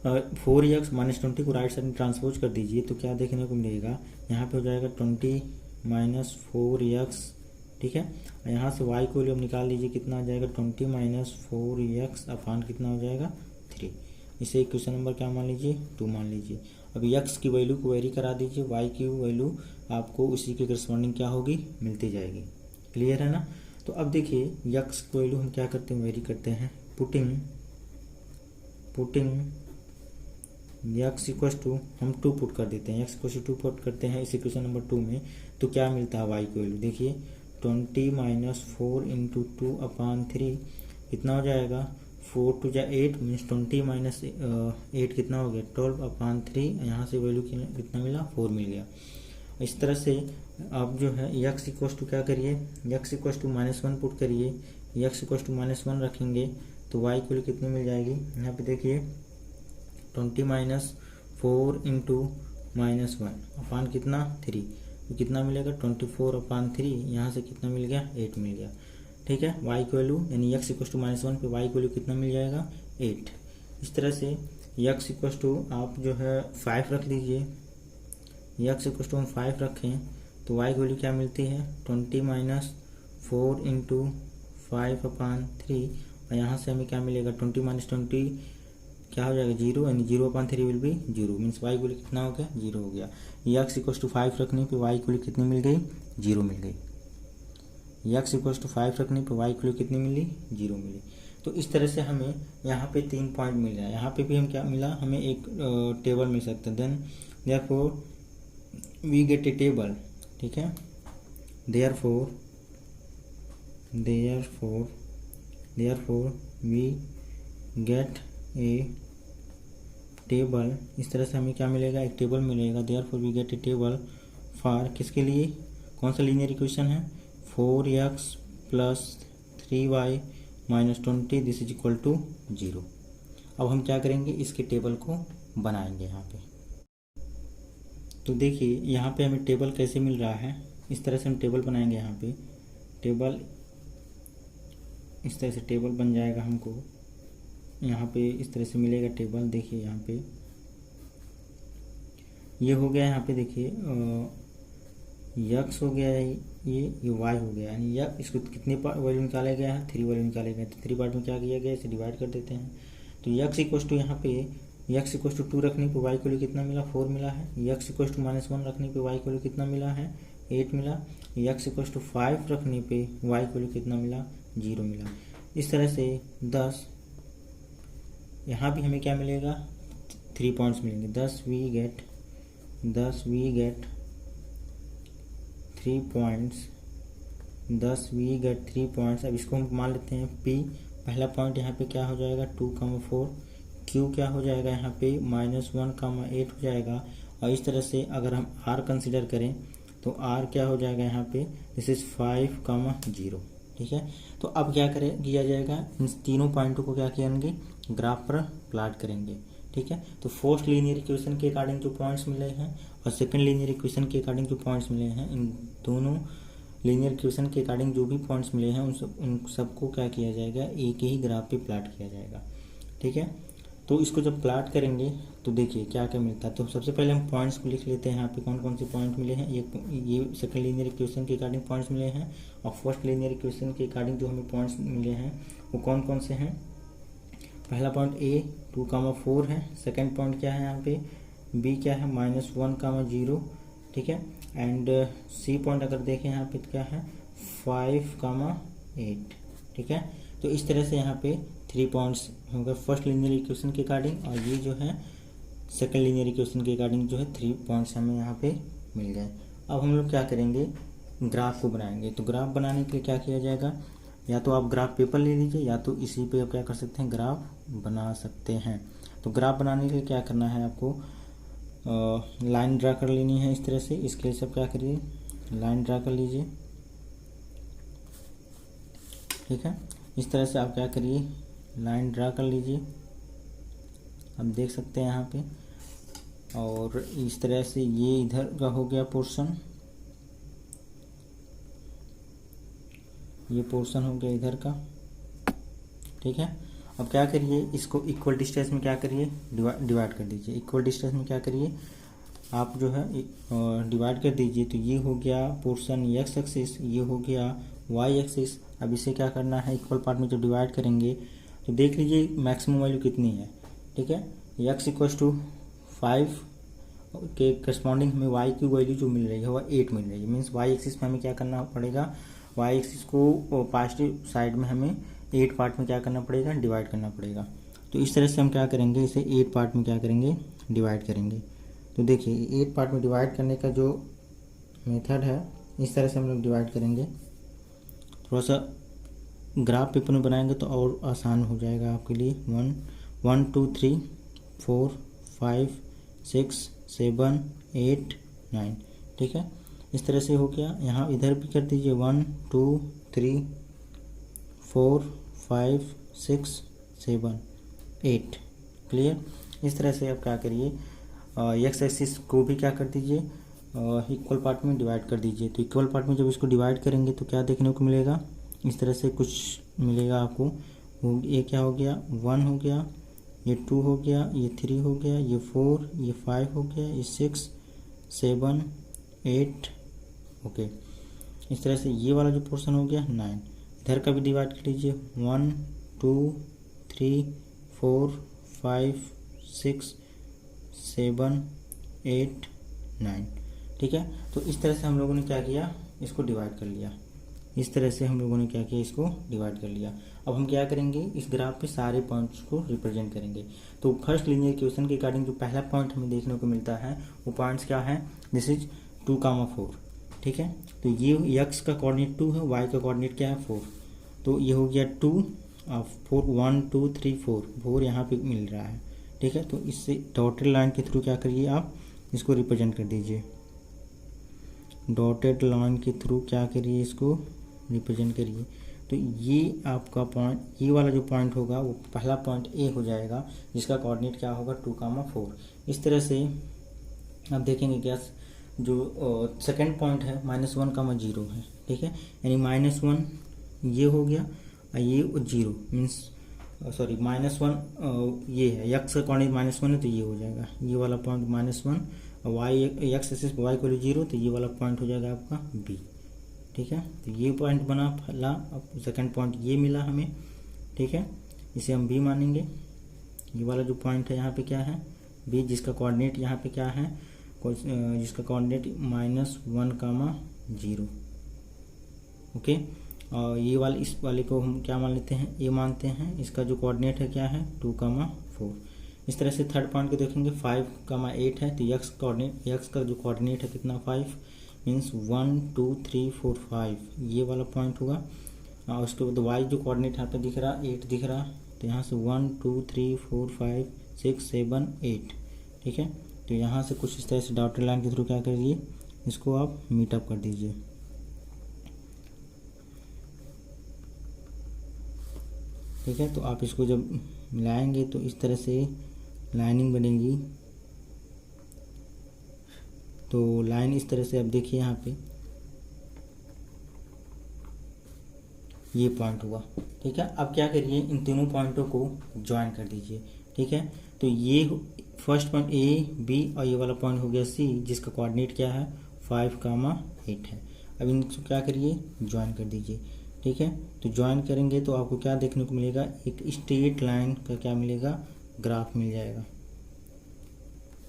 4x - 20 को राइट साइड में ट्रांसपोज कर दीजिए तो क्या देखने को मिलेगा, यहाँ पे हो जाएगा 20 - 4x। ठीक है, यहाँ से y को वैल्यू निकाल लीजिए, कितना आ जाएगा 20 - 4x अपान कितना हो जाएगा 3। इसे इक्वेशन नंबर क्या मान लीजिए 2 मान लीजिए। अब x की वैल्यू को वेरी करा दीजिए, y की वैल्यू आपको उसी के करस्पॉन्डिंग क्या होगी, मिलती जाएगी। क्लियर है ना। तो अब देखिए x की वैल्यू हम क्या करते हैं, वेरी करते हैं। पुटिंग x इक्वल टू हम 2 पुट कर देते हैं, x इक्वल टू 2 पुट करते हैं इस इक्वेशन नंबर 2 में। तो क्या मिलता है y की वैल्यू, देखिए 20 - 4 × 2 अपान 3 कितना हो जाएगा, 4 × 2 = 8 मीन्स 20 - 8 कितना हो गया 12 अपान 3। यहाँ से वैल्यू कितना मिला 4 मिल गया। इस तरह से आप जो है x इक्वल टू क्या करिए, x इक्वल टू -1 पुट करिए। x इक्वल टू -1 रखेंगे तो y की वैल्यू कितनी मिल जाएगी, यहाँ पे देखिए 20 - 4 × -1 अपान कितना 3, तो कितना मिलेगा 24 अपान 3। यहाँ से कितना मिल गया 8 मिल गया। ठीक है, y की वैल्यू यानी x इक्वल टू -1 पे y की वैल्यू कितना मिल जाएगा 8। इस तरह से x इक्वल टू आप जो है 5 रख लीजिए। x इक्वल टू हम 5 रखें तो y की वैल्यू क्या मिलती है 20 - 4 × 5 अपान 3। और यहाँ से हमें क्या मिलेगा 20 - 20 क्या हो जाएगा 0, यानी 0 अपान 3 विल बी 0 मीन्स y की वैल्यू कितना हो गया 0 हो गया। x इक्वल टू 5 रखने पे y की वैल्यू कितनी मिल गई 0 मिल गई। x इक्वल टू 5 रखने पे y की वैल्यू कितनी मिली 0 मिली। तो इस तरह से हमें यहाँ पे 3 पॉइंट मिल रहा है। यहाँ पे भी हम क्या मिला, हमें एक टेबल मिल सकता है। Then therefore we get a table. ठीक है, therefore we get a table. इस तरह से हमें क्या मिलेगा, एक टेबल मिलेगा। Therefore we get a table for किसके लिए, कौन सा लीनियर इक्वेशन है 4x + 3y - 20 this is equal to 0। अब हम क्या करेंगे, इसके टेबल को बनाएंगे यहाँ पे। तो देखिए यहाँ पे हमें टेबल कैसे मिल रहा है, इस तरह से हम टेबल बनाएंगे। यहाँ पे टेबल इस तरह से टेबल बन जाएगा हमको, यहाँ पे इस तरह से मिलेगा टेबल। देखिए यहाँ पे ये हो गया, यहाँ पे देखिए x हो गया है, ये y हो गया, यानी इसको कितने वैल्यू निकाला गया है 3 वैल्यू निकाले गए। तो 3 पार्ट में क्या किया गया, इसे डिवाइड कर देते हैं। तो x इक्वल टू यहाँ पे x इक्वल टू 2 रखने पे y की वैल्यू कितना मिला 4 मिला है। x इक्वल टू -1 रखने पे y की वैल्यू कितना मिला है 8 मिला। x इक्वल टू 5 रखने पे y की वैल्यू कितना मिला 0 मिला। इस तरह से 10 यहाँ भी हमें क्या मिलेगा 3 पॉइंट्स मिलेंगे। 10 we get 3 points, 10 we get 3 points. अब इसको हम मान लेते हैं p। पहला पॉइंट यहाँ पे क्या हो जाएगा 2, 4। q क्या हो जाएगा यहाँ पे -1, 8 हो जाएगा। और इस तरह से अगर हम r कंसिडर करें तो r क्या हो जाएगा यहाँ पे दिस इज 5, 0। ठीक है, तो अब क्या किया जाएगा, इन तीनों पॉइंटों को क्या करेंगे ग्राफ पर प्लाट करेंगे। ठीक है, तो फर्स्ट लीनियर इक्वेशन के अकॉर्डिंग जो पॉइंट्स मिले हैं और सेकंड लीनियर इक्वेशन के अकॉर्डिंग जो पॉइंट्स मिले हैं, इन दोनों लीनियर इक्वेशन के अकॉर्डिंग जो भी पॉइंट्स मिले हैं उन सबको क्या किया जाएगा, एक ही ग्राफ पे प्लाट किया जाएगा। ठीक है, तो इसको जब प्लाट करेंगे तो देखिए क्या क्या मिलता है। तो सबसे पहले हम पॉइंट्स को लिख लेते हैं। यहाँ पे कौन कौन से पॉइंट मिले हैं, ये सेकंड लीनियर इक्वेशन के अकॉर्डिंग पॉइंट्स मिले हैं। और फर्स्ट लीनियर इक्वेशन के अकॉर्डिंग जो हमें पॉइंट्स मिले हैं वो कौन कौन से हैं। पहला पॉइंट a 2, 4 है। सेकंड पॉइंट क्या है यहाँ पे b क्या है -1, 0। ठीक है, एंड c पॉइंट अगर देखें यहाँ पे क्या है 5, 8। ठीक है, तो इस तरह से यहाँ पे 3 पॉइंट्स होगा फर्स्ट लीनियर इक्वेशन के अकॉर्डिंग, और ये जो है सेकंड लीनियर इक्वेशन के अकॉर्डिंग जो है 3 पॉइंट्स हमें यहाँ पे मिल गए। अब हम लोग क्या करेंगे, ग्राफ को बनाएंगे। तो ग्राफ बनाने के लिए क्या किया जाएगा, या तो आप ग्राफ पेपर ले लीजिए, या तो इसी पे आप क्या कर सकते हैं, ग्राफ बना सकते हैं। तो ग्राफ बनाने के लिए क्या करना है आपको, लाइन ड्रा कर लेनी है इस तरह से। इसके लिए सब क्या करिए, लाइन ड्रा कर लीजिए, ठीक है। इस तरह से आप क्या करिए, लाइन ड्रा कर लीजिए, आप देख सकते हैं यहाँ पे। और इस तरह से ये इधर का हो गया पोर्शन, ये पोर्शन हो गया इधर का, ठीक है। अब क्या करिए, इसको इक्वल डिस्टेंस में क्या करिए, डिवाइड कर दीजिए। इक्वल डिस्टेंस में क्या करिए, आप जो है डिवाइड कर दीजिए। तो ये हो गया पोर्शन एक्स एक्सिस, ये हो गया वाई एक्सिस। अब इसे क्या करना है, इक्वल पार्ट में जब डिवाइड करेंगे तो देख लीजिए मैक्सिमम वैल्यू कितनी है, ठीक है। एक्स इक्वल्स टू 5 के करस्पॉन्डिंग हमें वाई की वैल्यू जो मिल रही है वह 8 मिल रही है। मीन्स वाई एक्सिस में हमें क्या करना पड़ेगा, वाई एक्सिस को पॉजिटिव साइड में हमें 8 पार्ट में क्या करना पड़ेगा, डिवाइड करना पड़ेगा। तो इस तरह से हम क्या करेंगे, इसे 8 पार्ट में क्या करेंगे, डिवाइड करेंगे। तो देखिए 8 पार्ट में डिवाइड करने का जो मेथड है, इस तरह से हम लोग डिवाइड करेंगे। थोड़ा सा ग्राफ पेपर में बनाएंगे तो और आसान हो जाएगा आपके लिए। 1 2 3 4 5 6 7 8 9, ठीक है। इस तरह से हो गया। यहाँ इधर भी कर दीजिए 1 2 3 4 5 6 7 8, क्लियर। इस तरह से आप क्या करिए, एक्स एक्सिस को भी क्या कर दीजिए, इक्वल पार्ट में डिवाइड कर दीजिए। तो इक्वल पार्ट में जब इसको डिवाइड करेंगे तो क्या देखने को मिलेगा, इस तरह से कुछ मिलेगा आपको। ये क्या हो गया, 1 हो गया, ये 2 हो गया, ये 3 हो गया, ये 4, ये 5 हो गया, ये 6 7 8, ओके। इस तरह से ये वाला जो पोर्शन हो गया 9। इधर का भी डिवाइड कर लीजिए, 1 2 3 4 5 6 7 8 9, ठीक है। तो इस तरह से हम लोगों ने क्या किया, इसको डिवाइड कर लिया। इस तरह से हम लोगों ने क्या किया, इसको डिवाइड कर लिया। अब हम क्या करेंगे, इस ग्राफ पे सारे पॉइंट्स को रिप्रेजेंट करेंगे। तो फर्स्ट लीनियर इक्वेशन के अकॉर्डिंग जो पहला पॉइंट हमें देखने को मिलता है वो पॉइंट्स क्या है, दिस इज 2, 4, ठीक है। तो ये एक्स का कोऑर्डिनेट 2 है, वाई का कोऑर्डिनेट क्या है 4। तो ये हो गया 2 और 4, 1 2 3 4 यहाँ पे मिल रहा है, ठीक है। तो इससे डॉटेड लाइन के थ्रू क्या करिए, आप इसको रिप्रेजेंट कर दीजिए। डॉटेड लाइन के थ्रू क्या करिए, इसको रिप्रेजेंट करिए। तो ये आपका पॉइंट, ये वाला जो पॉइंट होगा वो पहला पॉइंट ए हो जाएगा, जिसका कोऑर्डिनेट क्या होगा 2, 4। इस तरह से आप देखेंगे क्या, जो सेकंड पॉइंट है -1, 0 है, ठीक है। यानी -1 ये हो गया और ये 0 मीन्स सॉरी -1 ये है, एक्स का कोऑर्डिनेट -1 है तो ये हो जाएगा, ये वाला पॉइंट -1, और वाई एक्स एक्सिस वाई को 0, तो ये वाला पॉइंट हो जाएगा आपका बी, ठीक है। तो ये पॉइंट बना पहला, अब सेकंड पॉइंट ये मिला हमें, ठीक है। इसे हम बी मानेंगे। ये वाला जो पॉइंट है यहाँ पे क्या है, बी, जिसका कोऑर्डिनेट यहाँ पे क्या है, जिसका कोऑर्डिनेट -1, 0, ओके। और ये वाले, इस वाले को हम क्या मान लेते हैं, ए मानते हैं। इसका जो कोऑर्डिनेट है क्या है 2, 4। इस तरह से थर्ड पॉइंट को देखेंगे 5, 8 है, तो एक्स कोऑर्डिनेट, एक्स का जो कोऑर्डिनेट है कितना 5, मीन्स 1 2 3 4 5, ये वाला पॉइंट होगा। और उसके बाद वाई जो कोऑर्डिनेट यहाँ पे दिख रहा 8 दिख रहा, तो यहाँ से 1 2 3 4 5 6 7 8, ठीक है। तो यहाँ से कुछ इस तरह से डॉटेड लाइन के थ्रू क्या करिए, इसको आप मीटअप कर दीजिए, ठीक है। तो आप इसको जब मिलाएंगे तो इस तरह से लाइनिंग बनेगी। तो लाइन इस तरह से, अब देखिए यहाँ पे ये पॉइंट हुआ, ठीक है। अब क्या करिए, इन तीनों पॉइंटों को ज्वाइन कर दीजिए, ठीक है। तो ये फर्स्ट पॉइंट ए, बी, और ये वाला पॉइंट हो गया सी, जिसका कोऑर्डिनेट क्या है 5, 8 है। अब इनको क्या करिए, ज्वाइन कर दीजिए, ठीक है। तो ज्वाइन करेंगे तो आपको क्या देखने को मिलेगा, एक स्ट्रेट लाइन का क्या मिलेगा, ग्राफ मिल जाएगा,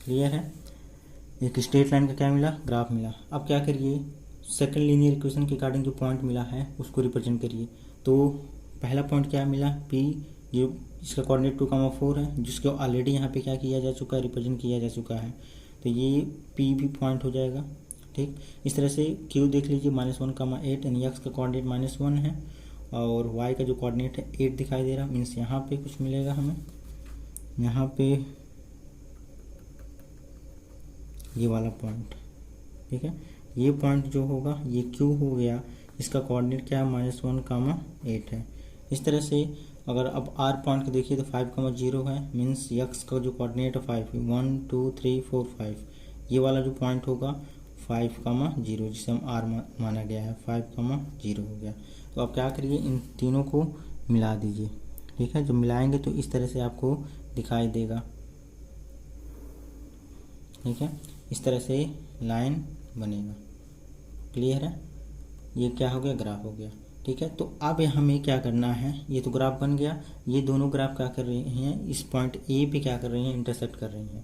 क्लियर है। एक स्ट्रेट लाइन का क्या मिला, ग्राफ मिला। अब क्या करिए, सेकंड लीनियर इक्वेशन के अकॉर्डिंग जो पॉइंट मिला है उसको रिप्रेजेंट करिए। तो पहला पॉइंट क्या मिला, पी, जो इसका कोऑर्डिनेट 2,4 है, जिसको ऑलरेडी यहाँ पे क्या किया जा चुका है, रिप्रेजेंट किया जा चुका है, तो ये पी भी पॉइंट हो जाएगा। ठीक, इस तरह से क्यू देख लीजिए -1,8 यानी एक्स का कोऑर्डिनेट -1 है और वाई का जो कोऑर्डिनेट है 8 दिखाई दे रहा, मीन्स यहाँ पे कुछ मिलेगा हमें, यहाँ पे ये वाला पॉइंट। ठीक है, ये पॉइंट जो होगा ये क्यू हो गया, इसका कोऑर्डिनेट क्या है -1,8 है। इस तरह से अगर अब आर पॉइंट को देखिए तो 5,0 है, मीन्स एक्स का जो कोऑर्डिनेट है 5, 1 2 3 4 5, ये वाला जो पॉइंट होगा 5,0 जिसे हम आर माना गया है, 5,0 हो गया। तो आप क्या करिए, इन तीनों को मिला दीजिए। ठीक है, जब मिलाएंगे तो इस तरह से आपको दिखाई देगा। ठीक है, इस तरह से लाइन बनेगा। क्लियर है, ये क्या हो गया, ग्राफ हो गया। ठीक है, तो अब हमें क्या करना है, ये तो ग्राफ बन गया, ये दोनों ग्राफ क्या कर रही हैं, इस पॉइंट ए पे क्या कर रही हैं, इंटरसेक्ट कर रही हैं।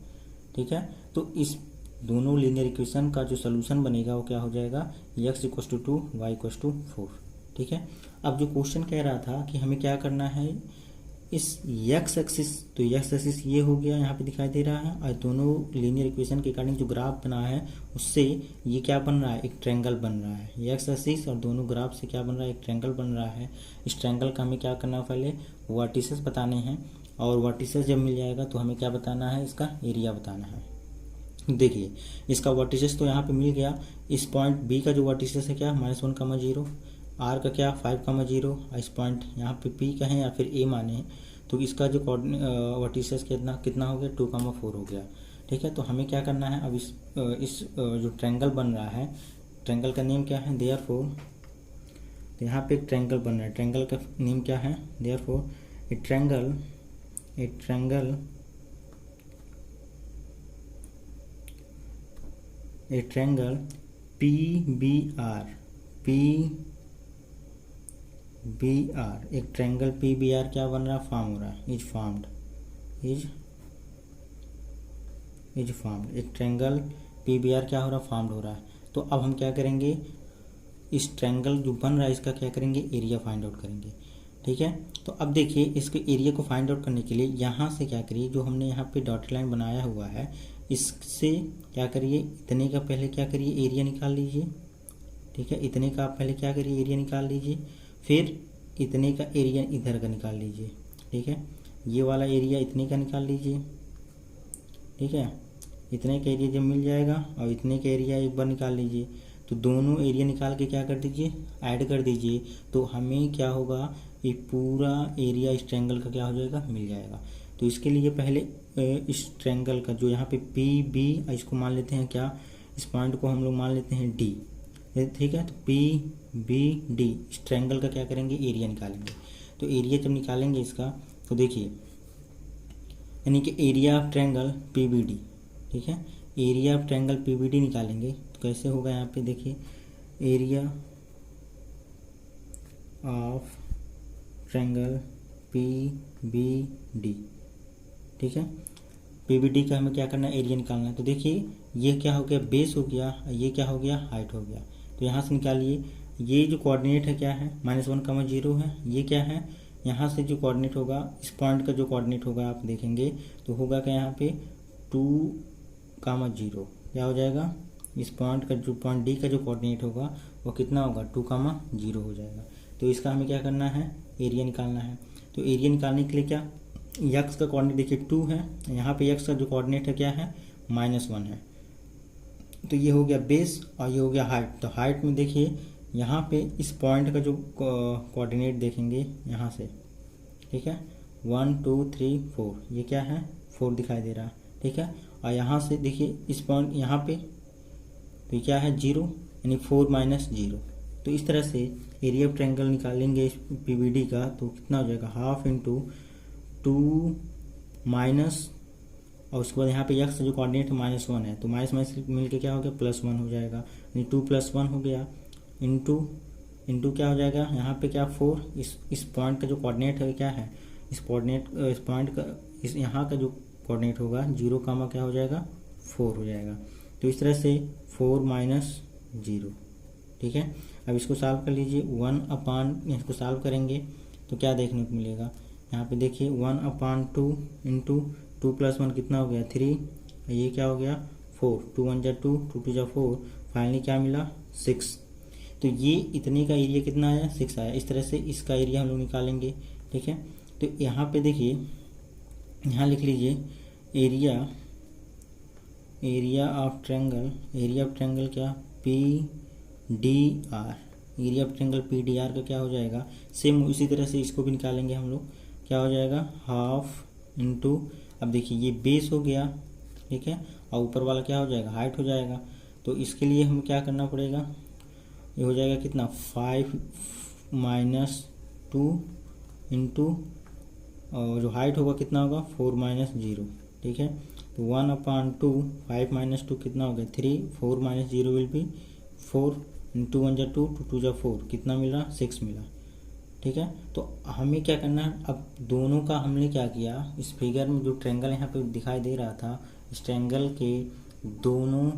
ठीक है, तो इस दोनों लीनियर इक्वेशन का जो सोल्यूशन बनेगा वो क्या हो जाएगा, x = 2 y = 4। ठीक है, अब जो क्वेश्चन कह रहा था कि हमें क्या करना है, इस x एक्सिस, तो x एक्सिस ये हो गया यहाँ पे दिखाई दे रहा है, और दोनों लीनियर इक्वेशन के अकॉर्डिंग जो ग्राफ बना है उससे ये क्या बन रहा है, एक ट्रायंगल बन रहा है। x एक्सिस और दोनों ग्राफ से क्या बन रहा है, एक ट्रायंगल बन रहा है। इस ट्रायंगल का हमें क्या करना है, पहले वर्टिसेस बताने हैं, और वर्टिसेस जब मिल जाएगा तो हमें क्या बताना है, इसका एरिया बताना है। देखिए, इसका वर्टिसेस तो यहाँ पे मिल गया, इस पॉइंट बी का जो वर्टिसेस है क्या -1,0, आर का क्या 5,0, इस पॉइंट यहाँ पे पी का है या फिर ए माने हैं, तो इसका जो वर्टिसेस कितना हो गया, 2,4 हो गया। ठीक है, तो हमें क्या करना है, अब इस जो ट्रायंगल बन रहा है, ट्रायंगल का नेम क्या है, देयरफॉर, तो यहाँ पे एक ट्रायंगल बन रहा है, ट्रायंगल का नेम क्या है, देयरफॉर ए ट्रायंगल PBR, एक ट्रायंगल PBR क्या बन रहा है, फॉर्म हो रहा है, इज फॉर्म्ड, एक ट्रायंगल PBR क्या हो रहा है, फॉर्म्ड हो रहा है। तो अब हम क्या करेंगे, इस ट्रायंगल जो बन रहा है इसका क्या करेंगे, एरिया फाइंड आउट करेंगे। ठीक है, तो अब देखिए, इसके एरिया को फाइंड आउट करने के लिए यहाँ से क्या करिए, जो हमने यहाँ पे डॉट लाइन बनाया हुआ है इससे क्या करिए, इतने का पहले क्या करिए, एरिया निकाल लीजिए। ठीक है, इतने का आप पहले क्या करिए, एरिया निकाल लीजिए, फिर इतने का एरिया इधर का निकाल लीजिए। ठीक है, ये वाला एरिया इतने का निकाल लीजिए। ठीक है, इतने का एरिया जब मिल जाएगा और इतने का एरिया एक बार निकाल लीजिए, तो दोनों एरिया निकाल के क्या कर दीजिए, ऐड कर दीजिए, तो हमें क्या होगा, ये पूरा एरिया इस ट्रायंगल का क्या हो जाएगा, मिल जाएगा। तो इसके लिए पहले इस ट्रायंगल का जो यहाँ पे PB, इसको मान लेते हैं क्या, इस पॉइंट को हम लोग मान लेते हैं D। ठीक है, तो PBD, इस ट्रायंगल का क्या करेंगे, एरिया निकालेंगे। तो एरिया जब निकालेंगे इसका, तो देखिए, यानी कि एरिया ऑफ ट्रायंगल PBD। ठीक है, एरिया ऑफ ट्रायंगल PBD निकालेंगे तो कैसे होगा, यहाँ पे देखिए, एरिया ऑफ ट्रायंगल PBD। ठीक है, PBD का हमें क्या करना है, एरिया निकालना है। तो देखिए, ये क्या हो गया, बेस हो गया, ये क्या हो गया, हाइट हो गया। तो यहाँ से निकालिए, ये जो कोऑर्डिनेट है क्या है, -1,0 है, ये क्या है, यहाँ से जो कोऑर्डिनेट होगा, इस पॉइंट का जो कोऑर्डिनेट होगा आप देखेंगे तो होगा क्या, यहाँ पे 2,0 क्या हो जाएगा, इस पॉइंट का जो पॉइंट D का जो कोऑर्डिनेट होगा वो कितना होगा, 2,0 हो जाएगा। तो इसका हमें क्या करना है, एरिया निकालना है। तो एरिया निकालने के लिए क्या, x का कोऑर्डिनेट देखिए 2 है, यहाँ पे x का जो कोऑर्डिनेट है क्या है, -1 है, तो ये हो गया बेस और ये हो गया हाइट। तो हाइट में देखिए, यहाँ पे इस पॉइंट का जो कोऑर्डिनेट देखेंगे यहाँ से, ठीक है, 1 2 3 4, ये क्या है, 4 दिखाई दे रहा है। ठीक है, और यहाँ से देखिए इस पॉइंट यहाँ पे, तो क्या है, 0, यानी 4 - 0। तो इस तरह से एरिया ऑफ ट्रायंगल निकालेंगे इस PBD का, तो कितना हो जाएगा, हाफ इंटू 2 माइनस, और उसके बाद यहाँ पे x जो कोऑर्डिनेट -1 है, तो माइनस मिलके क्या हो गया, +1 हो जाएगा, यानी 2 + 1 हो गया, इंटू क्या हो जाएगा, यहाँ पे क्या 4, इस पॉइंट का जो कोऑर्डिनेट है क्या है, इस पॉइंट का यहाँ का जो कोऑर्डिनेट होगा 0, क्या हो जाएगा, 4 हो जाएगा। तो इस तरह से 4 - 0। ठीक है, अब इसको सॉल्व कर लीजिए, 1/, इसको सॉल्व करेंगे तो क्या देखने को मिलेगा, यहाँ पे देखिए 1/2 इंटू 2 + 1 कितना हो गया 3, ये क्या हो गया 4, 2 × 1 = 2, 2 × 2 = 4, फाइनली क्या मिला 6। तो ये इतने का एरिया कितना आया 6 आया। इस तरह से इसका एरिया हम लोग निकालेंगे। ठीक है, तो यहाँ पे देखिए, यहाँ लिख लीजिए एरिया ऑफ ट्रायंगल क्या PDR, area of triangle PDR का क्या हो जाएगा, सेम इसी तरह से इसको भी निकालेंगे हम लोग। क्या हो जाएगा हाफ इंटू, अब देखिए ये बेस हो गया, ठीक है, और ऊपर वाला क्या हो जाएगा हाइट हो जाएगा। तो इसके लिए हमें क्या करना पड़ेगा, ये हो जाएगा कितना 5 - 2 इंटू, और जो हाइट होगा कितना होगा 4 - 0। ठीक है, तो 1/2, 5 - 2 कितना हो गया 3, 4 - 0 विल बी 4, 2 × 1 = 2, 2 × 2 = 4, कितना मिला 6 मिला। ठीक है, तो हमें क्या करना है, अब दोनों का हमने क्या किया, इस फिगर में जो ट्रायंगल यहाँ पे दिखाई दे रहा था, इस ट्रायंगल के दोनों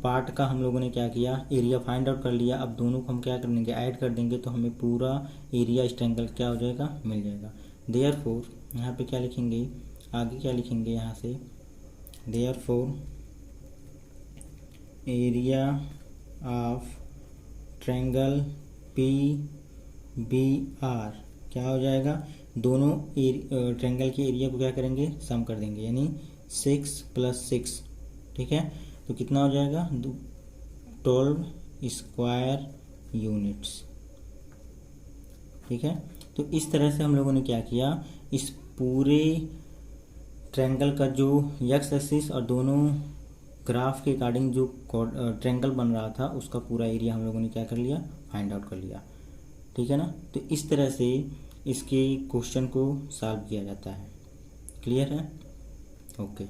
पार्ट का हम लोगों ने क्या किया, एरिया फाइंड आउट कर लिया। अब दोनों को हम क्या कर देंगे, ऐड कर देंगे, तो हमें पूरा एरिया इस ट्रायंगल क्या हो जाएगा मिल जाएगा। देयरफॉर यहाँ पे क्या लिखेंगे, आगे क्या लिखेंगे यहाँ से, therefore area of triangle PBR क्या हो जाएगा, दोनों ट्रायंगल के एरिया को क्या करेंगे सम कर देंगे, यानी 6 + 6। ठीक है, तो कितना हो जाएगा 12 स्क्वायर यूनिट्स। ठीक है, तो इस तरह से हम लोगों ने क्या किया, इस पूरे ट्रायंगल का जो एक्स एक्सिस और दोनों ग्राफ के अकॉर्डिंग जो ट्रायंगल बन रहा था उसका पूरा एरिया हम लोगों ने क्या कर लिया फाइंड आउट कर लिया। ठीक है ना, तो इस तरह से इसके क्वेश्चन को सॉल्व किया जाता है। क्लियर है? ओके।